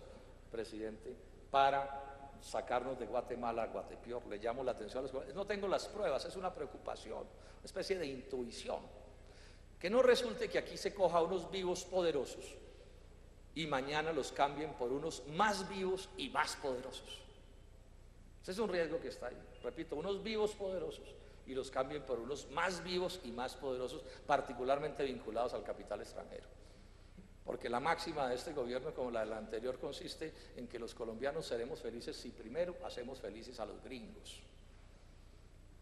presidente, para sacarnos de Guatemala a Guatepeor. Le llamo la atención a las cosas. No tengo las pruebas, es una preocupación, una especie de intuición. Que no resulte que aquí se coja a unos vivos poderosos y mañana los cambien por unos más vivos y más poderosos. Ese es un riesgo que está ahí. Repito, unos vivos poderosos y los cambien por unos más vivos y más poderosos, particularmente vinculados al capital extranjero. porque la máxima de este gobierno, como la del anterior, consiste en que los colombianos seremos felices si primero hacemos felices a los gringos.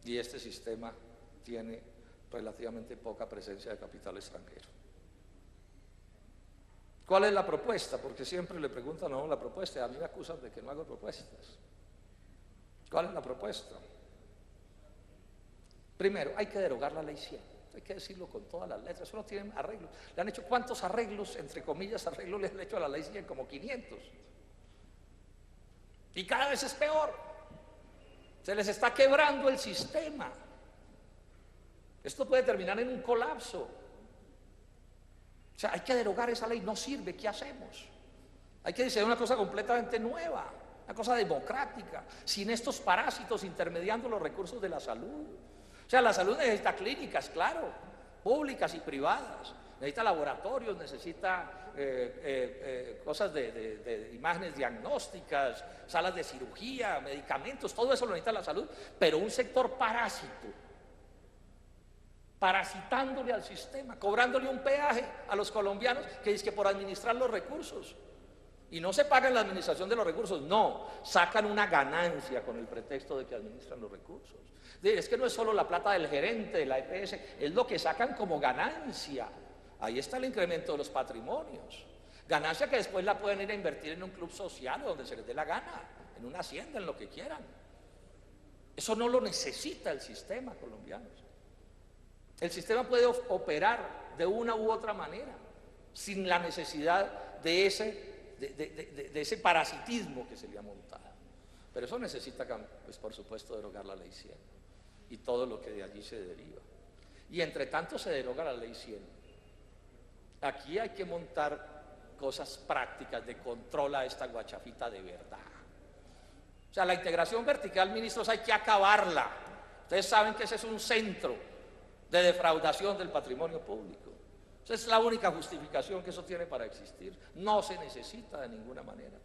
Y este sistema tiene relativamente poca presencia de capital extranjero. ¿Cuál es la propuesta? Porque siempre le preguntan, no, la propuesta, y a mí me acusan de que no hago propuestas. ¿Cuál es la propuesta? Primero, hay que derogar la ley 100, hay que decirlo con todas las letras, eso no tiene arreglos. Le han hecho, ¿cuántos arreglos, entre comillas, arreglos le han hecho a la ley 100? Como 500. Y cada vez es peor. Se les está quebrando el sistema. Esto puede terminar en un colapso. O sea, hay que derogar esa ley, no sirve, ¿qué hacemos? Hay que diseñar una cosa completamente nueva, una cosa democrática, sin estos parásitos intermediando los recursos de la salud. O sea, la salud necesita clínicas, claro, públicas y privadas, necesita laboratorios, necesita cosas de imágenes diagnósticas, salas de cirugía, medicamentos, todo eso lo necesita la salud, pero un sector parásito, parasitándole al sistema, cobrándole un peaje a los colombianos que dice que por administrar los recursos. Y no se paga en la administración de los recursos, no, sacan una ganancia con el pretexto de que administran los recursos. Es que no es solo la plata del gerente de la EPS, es lo que sacan como ganancia. Ahí está el incremento de los patrimonios. Ganancia que después la pueden ir a invertir en un club social o donde se les dé la gana, en una hacienda, en lo que quieran. Eso no lo necesita el sistema colombiano. El sistema puede operar de una u otra manera, sin la necesidad de ese parasitismo que se le ha montado. Pero eso necesita, pues, por supuesto, derogar la ley 100 y todo lo que de allí se deriva. Y entre tanto se deroga la ley 100. Aquí hay que montar cosas prácticas de control a esta guachafita de verdad. O sea, la integración vertical, ministros, hay que acabarla. Ustedes saben que ese es un centro de defraudación del patrimonio público. Esa es la única justificación que eso tiene para existir. No se necesita de ninguna manera.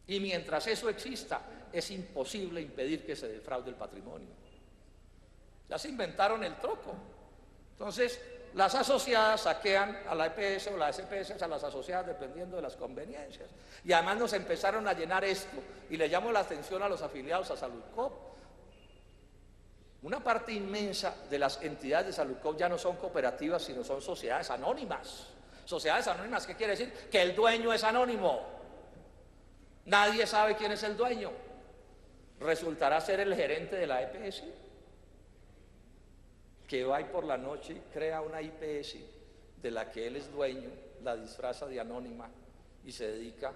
Y mientras eso exista, es imposible impedir que se defraude el patrimonio. Ya se inventaron el troco. Entonces, las asociadas saquean a la EPS o las EPS a las asociadas dependiendo de las conveniencias. Y además nos empezaron a llenar esto, y le llamo la atención a los afiliados a Saludcop. Una parte inmensa de las entidades de Saludcop ya no son cooperativas, sino son sociedades anónimas. Sociedades anónimas, ¿qué quiere decir? Que el dueño es anónimo. Nadie sabe quién es el dueño. Resultará ser el gerente de la EPS, que va y por la noche y crea una IPS de la que él es dueño, la disfraza de anónima y se dedica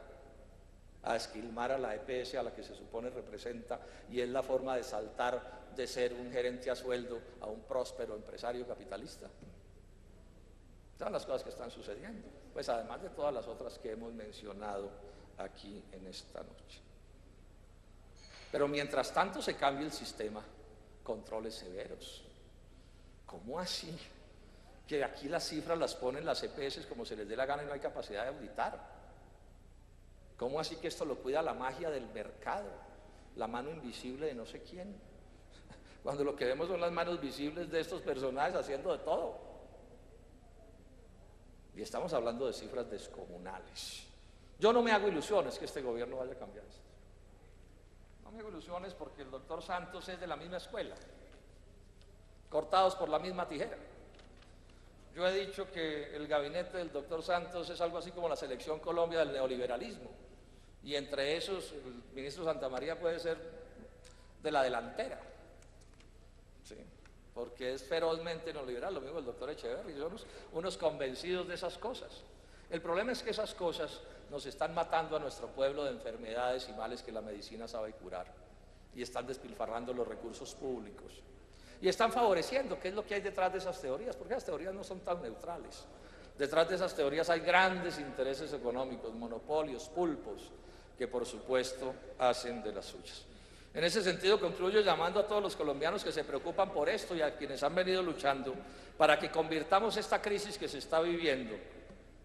a esquilmar a la EPS a la que se supone representa, y es la forma de saltar de ser un gerente a sueldo a un próspero empresario capitalista. Son las cosas que están sucediendo, pues además de todas las otras que hemos mencionado aquí en esta noche. Pero mientras tanto se cambia el sistema, controles severos. ¿Cómo así? Que aquí las cifras las ponen las EPS como se les dé la gana y no hay capacidad de auditar. ¿Cómo así que esto lo cuida la magia del mercado, la mano invisible de no sé quién? Cuando lo que vemos son las manos visibles de estos personajes haciendo de todo. Y estamos hablando de cifras descomunales. Yo no me hago ilusiones que este gobierno vaya a cambiar esto. No me hago ilusiones porque el doctor Santos es de la misma escuela, cortados por la misma tijera. Yo he dicho que el gabinete del doctor Santos es algo así como la Selección Colombia del neoliberalismo, y entre esos el ministro Santamaría puede ser de la delantera, ¿sí? Porque es ferozmente neoliberal, lo mismo el doctor Echeverri, son unos convencidos de esas cosas. El problema es que esas cosas nos están matando a nuestro pueblo de enfermedades y males que la medicina sabe curar, y están despilfarrando los recursos públicos. Y están favoreciendo, ¿qué es lo que hay detrás de esas teorías? Porque las teorías no son tan neutrales. Detrás de esas teorías hay grandes intereses económicos, monopolios, pulpos, que por supuesto hacen de las suyas. En ese sentido concluyo llamando a todos los colombianos que se preocupan por esto y a quienes han venido luchando para que convirtamos esta crisis que se está viviendo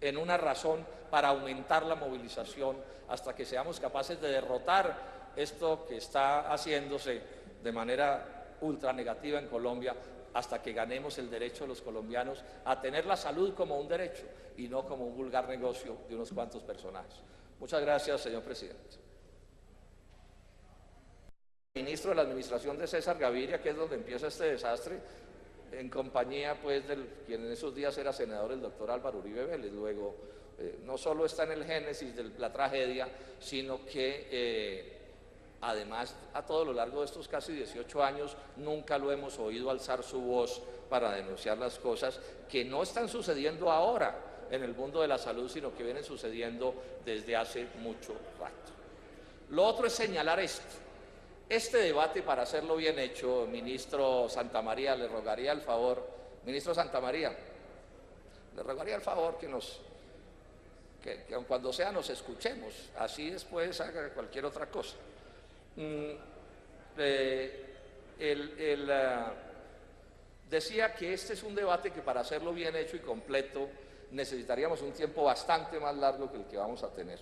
en una razón para aumentar la movilización hasta que seamos capaces de derrotar esto que está haciéndose de manera ultra negativa en Colombia, hasta que ganemos el derecho de los colombianos a tener la salud como un derecho y no como un vulgar negocio de unos cuantos personajes. Muchas gracias, señor presidente. Ministro de la Administración de César Gaviria, que es donde empieza este desastre, en compañía pues del quien en esos días era senador, el doctor Álvaro Uribe Vélez. Luego, no solo está en el génesis de la tragedia, sino que además, a todo lo largo de estos casi 18 años, nunca lo hemos oído alzar su voz para denunciar las cosas que no están sucediendo ahora en el mundo de la salud, sino que vienen sucediendo desde hace mucho rato. Lo otro es señalar esto. Este debate, para hacerlo bien hecho, ministro Santamaría, le rogaría el favor, ministro Santamaría, le rogaría el favor que cuando sea nos escuchemos, así después haga cualquier otra cosa. Decía que este es un debate que para hacerlo bien hecho y completo necesitaríamos un tiempo bastante más largo que el que vamos a tener.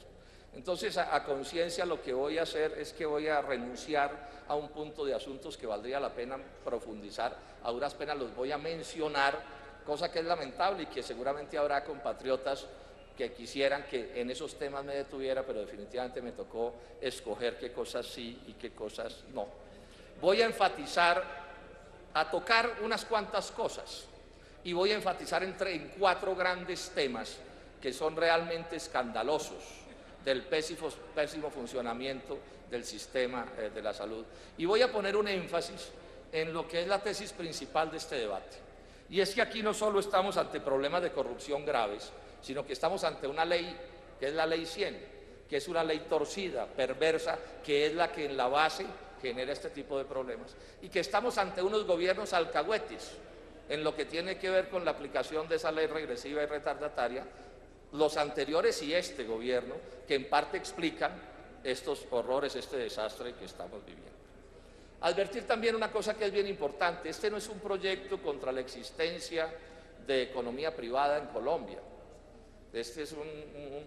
Entonces, a conciencia, lo que voy a hacer es que voy a renunciar a un punto de asuntos que valdría la pena profundizar. A duras penas los voy a mencionar, cosa que es lamentable y que seguramente habrá compatriotas que quisieran que en esos temas me detuviera, pero definitivamente me tocó escoger qué cosas sí y qué cosas no. Voy a enfatizar, a tocar unas cuantas cosas, y voy a enfatizar en 4 grandes temas que son realmente escandalosos del pésimo funcionamiento del sistema de la salud. Y voy a poner un énfasis en lo que es la tesis principal de este debate, y es que aquí no solo estamos ante problemas de corrupción graves, sino que estamos ante una ley que es la Ley 100, que es una ley torcida, perversa, que es la que en la base genera este tipo de problemas, y que estamos ante unos gobiernos alcahuetes en lo que tiene que ver con la aplicación de esa ley regresiva y retardataria, los anteriores y este gobierno, que en parte explican estos horrores, este desastre que estamos viviendo. Advertir también una cosa que es bien importante: este no es un proyecto contra la existencia de economía privada en Colombia. Este es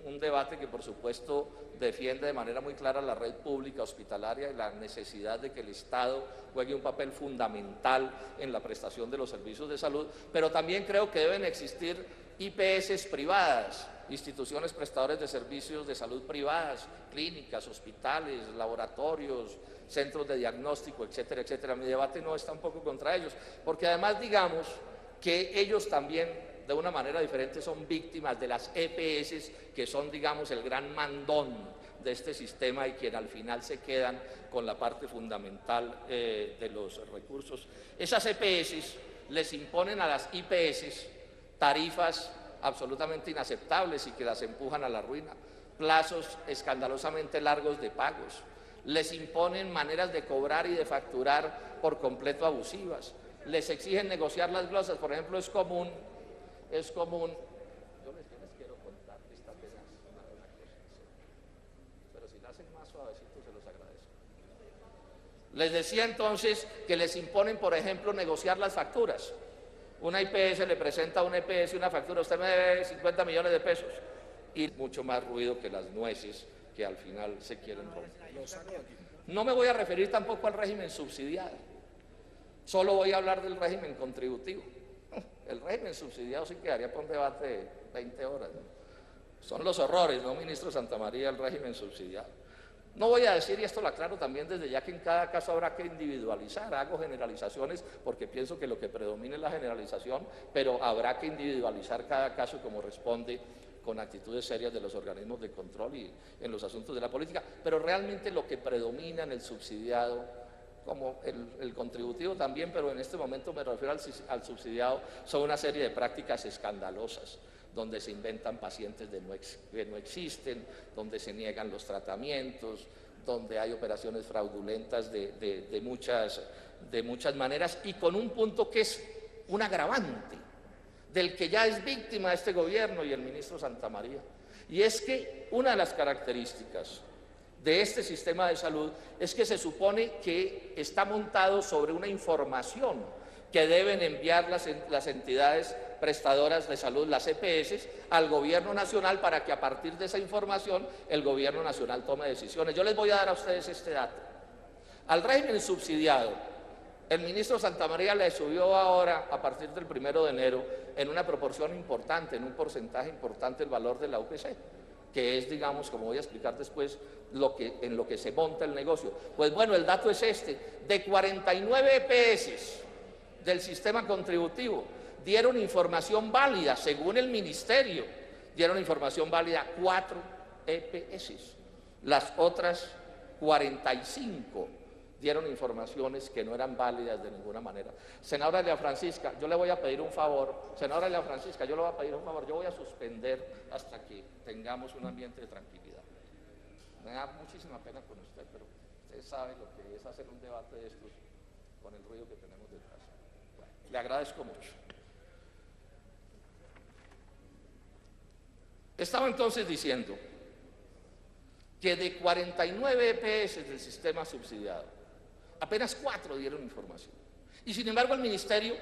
un debate que, por supuesto, defiende de manera muy clara la red pública hospitalaria y la necesidad de que el Estado juegue un papel fundamental en la prestación de los servicios de salud, pero también creo que deben existir IPS privadas, instituciones prestadoras de servicios de salud privadas, clínicas, hospitales, laboratorios, centros de diagnóstico, etcétera, etcétera. Mi debate no está un poco contra ellos, porque además digamos que ellos también de una manera diferente son víctimas de las EPS, que son, digamos, el gran mandón de este sistema y quien al final se quedan con la parte fundamental de los recursos. Esas EPS les imponen a las IPS tarifas absolutamente inaceptables y que las empujan a la ruina, plazos escandalosamente largos de pagos, les imponen maneras de cobrar y de facturar por completo abusivas, les exigen negociar las glosas. Por ejemplo, es común, yo les quiero contar esta pena, una cosa, pero si la hacen más suavecito se los agradezco. Les decía entonces que les imponen, por ejemplo, negociar las facturas. Una IPS le presenta a una EPS una factura: usted me debe 50 millones de pesos, y mucho más ruido que las nueces que al final se quieren romper. No me voy a referir tampoco al régimen subsidiado, solo voy a hablar del régimen contributivo. El régimen subsidiado sí quedaría por un debate de 20 horas, ¿no? Son los horrores, ¿no, ministro Santamaría? El régimen subsidiado. No voy a decir, y esto lo aclaro también desde ya, que en cada caso habrá que individualizar. Hago generalizaciones porque pienso que lo que predomina es la generalización, pero habrá que individualizar cada caso como responde, con actitudes serias de los organismos de control y en los asuntos de la política. Pero realmente lo que predomina en el subsidiado, como el contributivo también, pero en este momento me refiero al subsidiado, son una serie de prácticas escandalosas, donde se inventan pacientes que no existen, donde se niegan los tratamientos, donde hay operaciones fraudulentas de muchas maneras, y con un punto que es un agravante, del que ya es víctima este gobierno y el ministro Santamaría, y es que una de las características de este sistema de salud es que se supone que está montado sobre una información que deben enviar las entidades prestadoras de salud, las EPS, al gobierno nacional, para que a partir de esa información el gobierno nacional tome decisiones. Yo les voy a dar a ustedes este dato. Al régimen subsidiado El ministro Santamaría le subió ahora, a partir del 1 de enero, en una proporción importante, en un porcentaje importante, el valor de la UPC, que es, digamos, como voy a explicar después, en lo que se monta el negocio. Pues bueno, el dato es este: de 49 EPS del sistema contributivo, dieron información válida, según el ministerio, dieron información válida 4 EPS. Las otras 45 dieron informaciones que no eran válidas de ninguna manera. Senadora Elia Francisca, yo le voy a pedir un favor, senadora Elia Francisca, yo le voy a pedir un favor, yo voy a suspender hasta que tengamos un ambiente de tranquilidad. Me da muchísima pena con usted, pero usted sabe lo que es hacer un debate de estos con el ruido que tenemos detrás. Bueno, le agradezco mucho. Estaba entonces diciendo que de 49 EPS del sistema subsidiado, apenas 4 dieron información. Y sin embargo el ministerio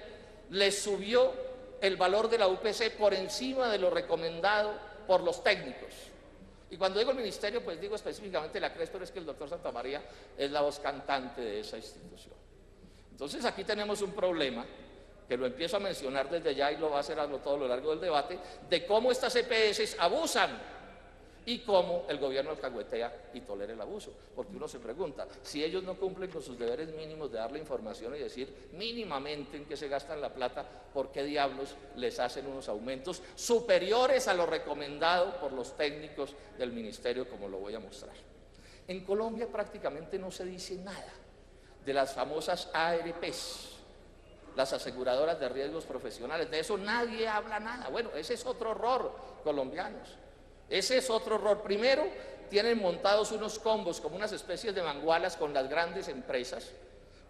les subió el valor de la UPC por encima de lo recomendado por los técnicos. Y cuando digo el ministerio, pues digo específicamente la CRES, pero es que el doctor Santamaría es la voz cantante de esa institución. Entonces aquí tenemos un problema, que lo empiezo a mencionar desde ya y lo va a hacer a todo lo largo del debate, de cómo estas EPS abusan y cómo el gobierno alcahuetea y tolera el abuso. Porque uno se pregunta, si ellos no cumplen con sus deberes mínimos de darle información y decir mínimamente en qué se gastan la plata, ¿por qué diablos les hacen unos aumentos superiores a lo recomendado por los técnicos del ministerio, como lo voy a mostrar? En Colombia prácticamente no se dice nada de las famosas ARPs, las aseguradoras de riesgos profesionales. De eso nadie habla nada. Bueno, ese es otro horror, colombianos. Ese es otro error. Primero, tienen montados unos combos como unas especies de mangualas con las grandes empresas,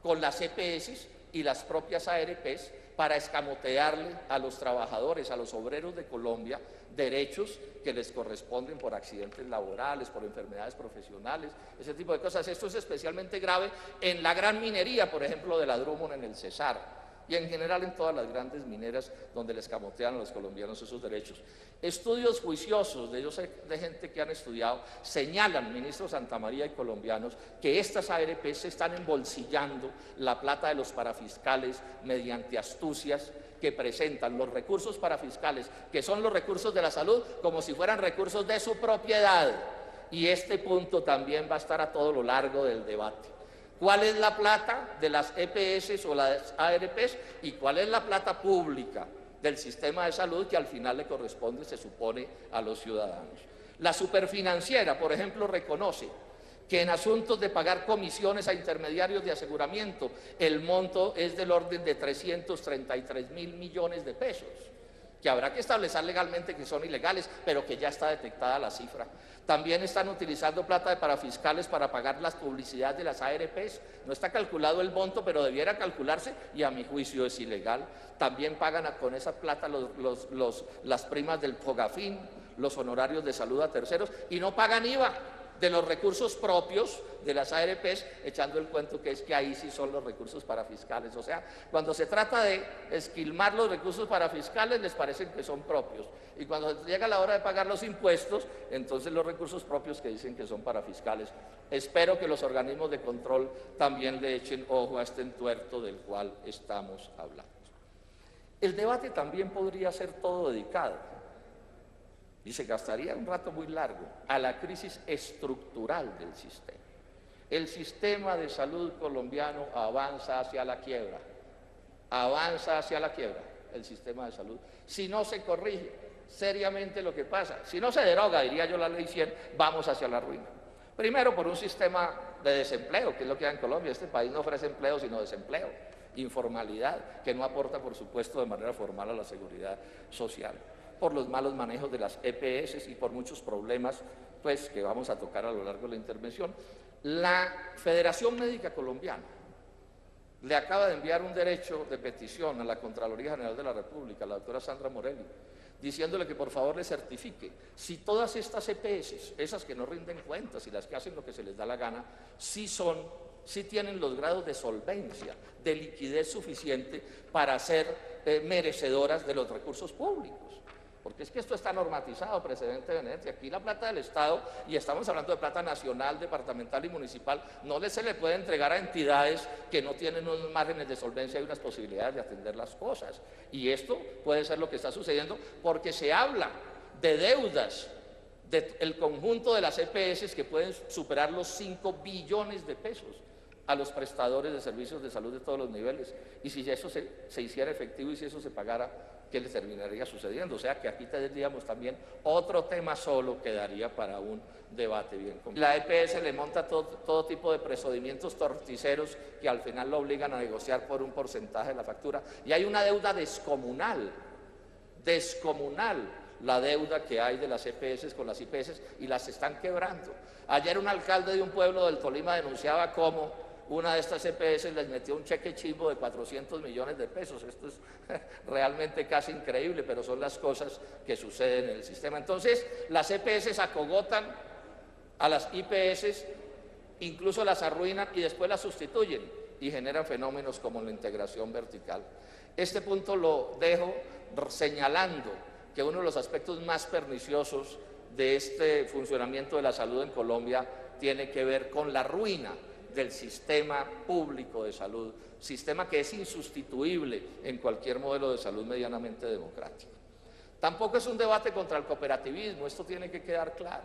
con las EPS y las propias ARPs, para escamotearle a los trabajadores, a los obreros de Colombia, derechos que les corresponden por accidentes laborales, por enfermedades profesionales, ese tipo de cosas. Esto es especialmente grave en la gran minería, por ejemplo, de la Drummond en el Cesar, y en general en todas las grandes mineras donde les camotean a los colombianos esos derechos. Estudios juiciosos de gente que han estudiado señalan, ministro Santamaría y colombianos, que estas ARPs se están embolsillando la plata de los parafiscales mediante astucias que presentan los recursos parafiscales, que son los recursos de la salud, como si fueran recursos de su propiedad. Y este punto también va a estar a todo lo largo del debate. ¿Cuál es la plata de las EPS o las ARPs y cuál es la plata pública del sistema de salud que al final le corresponde, se supone, a los ciudadanos? La superfinanciera, por ejemplo, reconoce que en asuntos de pagar comisiones a intermediarios de aseguramiento, el monto es del orden de 333.000 millones de pesos, que habrá que establecer legalmente que son ilegales, pero que ya está detectada la cifra. También están utilizando plata de parafiscales para pagar las publicidades de las ARPs. No está calculado el monto, pero debiera calcularse y a mi juicio es ilegal. También pagan con esa plata las primas del Fogafín, los honorarios de salud a terceros y no pagan IVA de los recursos propios de las ARPs, echando el cuento que es que ahí sí son los recursos parafiscales. O sea, cuando se trata de esquilmar los recursos parafiscales les parecen que son propios, y cuando llega la hora de pagar los impuestos, entonces los recursos propios que dicen que son parafiscales. Espero que los organismos de control también le echen ojo a este entuerto del cual estamos hablando. El debate también podría ser todo dedicado, y se gastaría un rato muy largo, a la crisis estructural del sistema. El sistema de salud colombiano avanza hacia la quiebra, el sistema de salud. Si no se corrige seriamente lo que pasa, si no se deroga, diría yo, la ley 100, vamos hacia la ruina. Primero, por un sistema de desempleo, que es lo que hay en Colombia. Este país no ofrece empleo, sino desempleo, informalidad, que no aporta, por supuesto, de manera formal a la seguridad social, por los malos manejos de las EPS y por muchos problemas, pues, que vamos a tocar a lo largo de la intervención. La Federación Médica Colombiana le acaba de enviar un derecho de petición a la Contraloría General de la República, a la doctora Sandra Morelli, diciéndole que por favor le certifique si todas estas EPS, esas que no rinden cuentas y las que hacen lo que se les da la gana, sí tienen los grados de solvencia, de liquidez suficiente para ser merecedoras de los recursos públicos. porque es que esto está normatizado, precedente de Venecia. Aquí la plata del Estado, y estamos hablando de plata nacional, departamental y municipal, no se le puede entregar a entidades que no tienen unos márgenes de solvencia y unas posibilidades de atender las cosas. Y esto puede ser lo que está sucediendo porque se habla de deudas del conjunto de las EPS que pueden superar los 5 billones de pesos a los prestadores de servicios de salud de todos los niveles. Y si eso se hiciera efectivo y si eso se pagara, ¿qué les terminaría sucediendo? O sea que aquí tendríamos también otro tema solo que daría para un debate bien completo. La EPS le monta todo tipo de procedimientos torticeros que al final lo obligan a negociar por un porcentaje de la factura. Y hay una deuda descomunal, la deuda que hay de las EPS con las IPS, y las están quebrando. Ayer un alcalde de un pueblo del Tolima denunciaba cómo una de estas EPS les metió un cheque chimbo de 400 millones de pesos. Esto es realmente casi increíble, pero son las cosas que suceden en el sistema. Entonces, las EPS acogotan a las IPS, incluso las arruinan y después las sustituyen y generan fenómenos como la integración vertical. Este punto lo dejo señalando que uno de los aspectos más perniciosos de este funcionamiento de la salud en Colombia tiene que ver con la ruina del sistema público de salud, sistema que es insustituible en cualquier modelo de salud medianamente democrático. Tampoco es un debate contra el cooperativismo, esto tiene que quedar claro.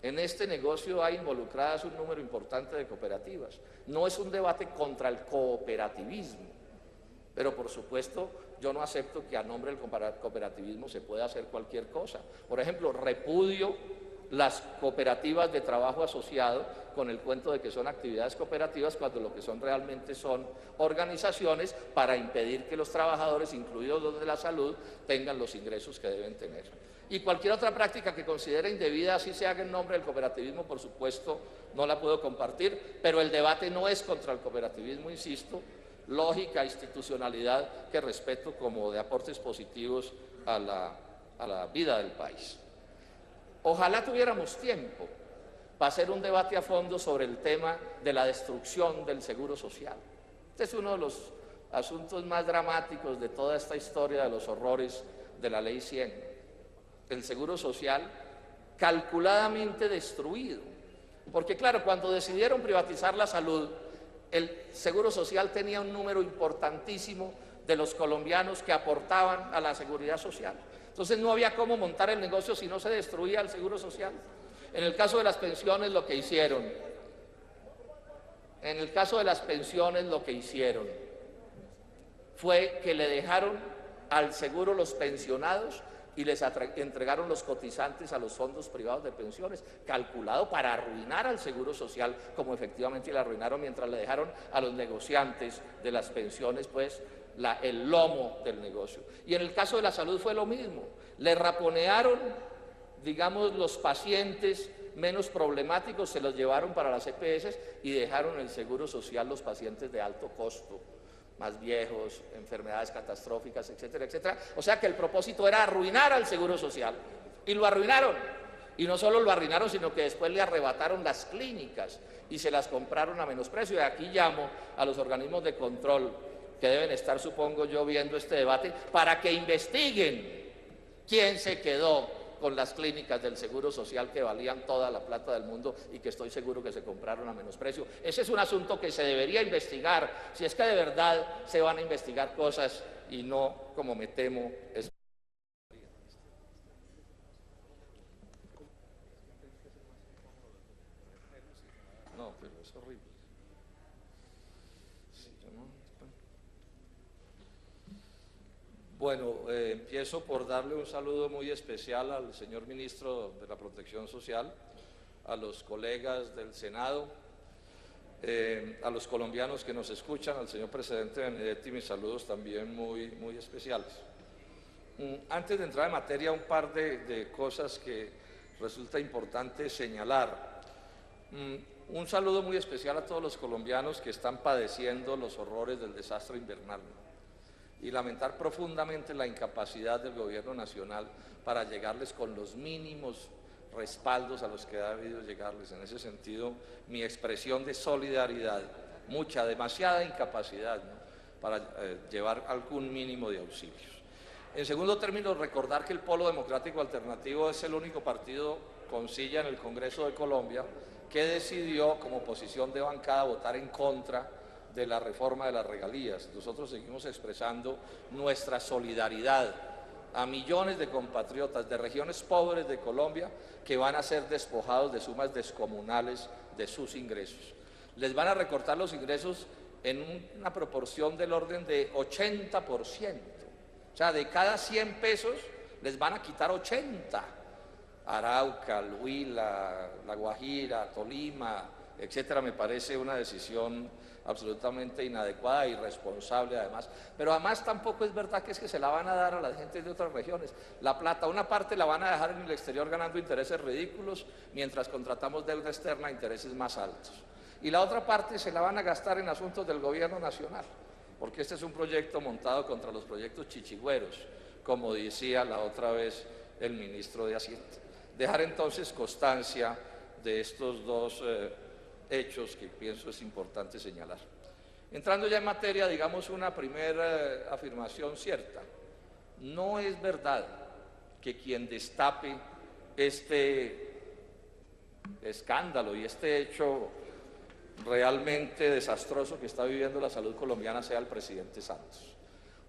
En este negocio hay involucradas un número importante de cooperativas. No es un debate contra el cooperativismo, pero por supuesto yo no acepto que a nombre del cooperativismo se pueda hacer cualquier cosa. Por ejemplo, repudio las cooperativas de trabajo asociado con el cuento de que son actividades cooperativas, cuando lo que son realmente son organizaciones para impedir que los trabajadores, incluidos los de la salud, tengan los ingresos que deben tener. Y cualquier otra práctica que considere indebida, así se haga en nombre del cooperativismo, por supuesto, no la puedo compartir, pero el debate no es contra el cooperativismo, insisto, lógica, institucionalidad, que respeto como de aportes positivos a la vida del país. Ojalá tuviéramos tiempo para hacer un debate a fondo sobre el tema de la destrucción del seguro social. Este es uno de los asuntos más dramáticos de toda esta historia de los horrores de la Ley 100. El seguro social calculadamente destruido. Porque claro, cuando decidieron privatizar la salud, el seguro social tenía un número importantísimo de los colombianos que aportaban a la seguridad social. Entonces no había cómo montar el negocio si no se destruía el seguro social. En el caso de las pensiones lo que hicieron, fue que le dejaron al seguro los pensionados y les entregaron los cotizantes a los fondos privados de pensiones, calculado para arruinar al seguro social, como efectivamente le arruinaron, mientras le dejaron a los negociantes de las pensiones pues el lomo del negocio. Y en el caso de la salud fue lo mismo, le raponearon, digamos, los pacientes menos problemáticos, se los llevaron para las EPS y dejaron el seguro social los pacientes de alto costo, más viejos, enfermedades catastróficas, etcétera, etcétera. O sea que el propósito era arruinar al seguro social, y lo arruinaron. Y no solo lo arruinaron, sino que después le arrebataron las clínicas y se las compraron a menosprecio. Y aquí llamo a los organismos de control que deben estar, supongo yo, viendo este debate, para que investiguen quién se quedó con las clínicas del Seguro Social que valían toda la plata del mundo y que estoy seguro que se compraron a menosprecio. Ese es un asunto que se debería investigar, si es que de verdad se van a investigar cosas y no, como me temo, es... No, pero es horrible. Bueno, empiezo por darle un saludo muy especial al señor ministro de la Protección Social, a los colegas del Senado, a los colombianos que nos escuchan, al señor presidente Benedetti, mis saludos también muy especiales. Antes de entrar en materia, un par de cosas que resulta importante señalar. Un saludo muy especial a todos los colombianos que están padeciendo los horrores del desastre invernal, y lamentar profundamente la incapacidad del gobierno nacional para llegarles con los mínimos respaldos a los que ha debido llegarles. En ese sentido, mi expresión de solidaridad, demasiada incapacidad, ¿no?, para llevar algún mínimo de auxilios. En segundo término, recordar que el Polo Democrático Alternativo es el único partido con silla en el Congreso de Colombia que decidió, como posición de bancada, votar en contra de la reforma de las regalías. Nosotros seguimos expresando nuestra solidaridad a millones de compatriotas de regiones pobres de Colombia que van a ser despojados de sumas descomunales de sus ingresos. Les van a recortar los ingresos en una proporción del orden de 80%. O sea, de cada 100 pesos les van a quitar 80. Arauca, el Huila, La Guajira, Tolima, etcétera, me parece una decisión absolutamente inadecuada e irresponsable además. Pero además tampoco es verdad que se la van a dar a las gentes de otras regiones. La plata, una parte la van a dejar en el exterior ganando intereses ridículos, mientras contratamos deuda externa a intereses más altos. Y la otra parte se la van a gastar en asuntos del gobierno nacional, porque este es un proyecto montado contra los proyectos chichigüeros, como decía la otra vez el ministro de Hacienda. Dejar entonces constancia de estos dos hechos que pienso es importante señalar. Entrando ya en materia, digamos una primera afirmación cierta. No es verdad que quien destape este escándalo y este hecho realmente desastroso que está viviendo la salud colombiana sea el presidente Santos.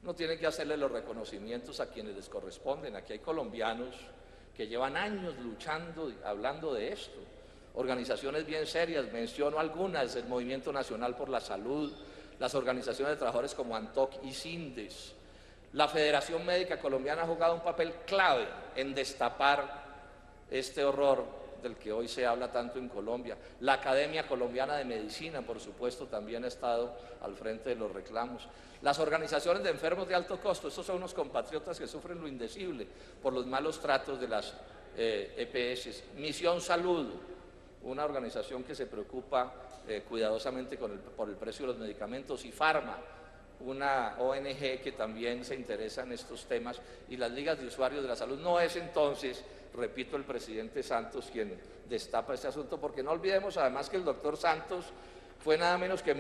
Uno tiene que hacerle los reconocimientos a quienes les corresponden. Aquí hay colombianos que llevan años luchando, hablando de esto. Organizaciones bien serias, menciono algunas: el Movimiento Nacional por la Salud, las organizaciones de trabajadores como ANTOC y SINDES. La Federación Médica Colombiana ha jugado un papel clave en destapar este horror del que hoy se habla tanto en Colombia. La Academia Colombiana de Medicina, por supuesto, también ha estado al frente de los reclamos. Las organizaciones de enfermos de alto costo, estos son unos compatriotas que sufren lo indecible por los malos tratos de las EPS. Misión Salud, una organización que se preocupa cuidadosamente por el precio de los medicamentos, y Pharma, una ONG que también se interesa en estos temas, y las ligas de usuarios de la salud. No es entonces, repito, el presidente Santos quien destapa este asunto, porque no olvidemos además que el doctor Santos fue nada menos que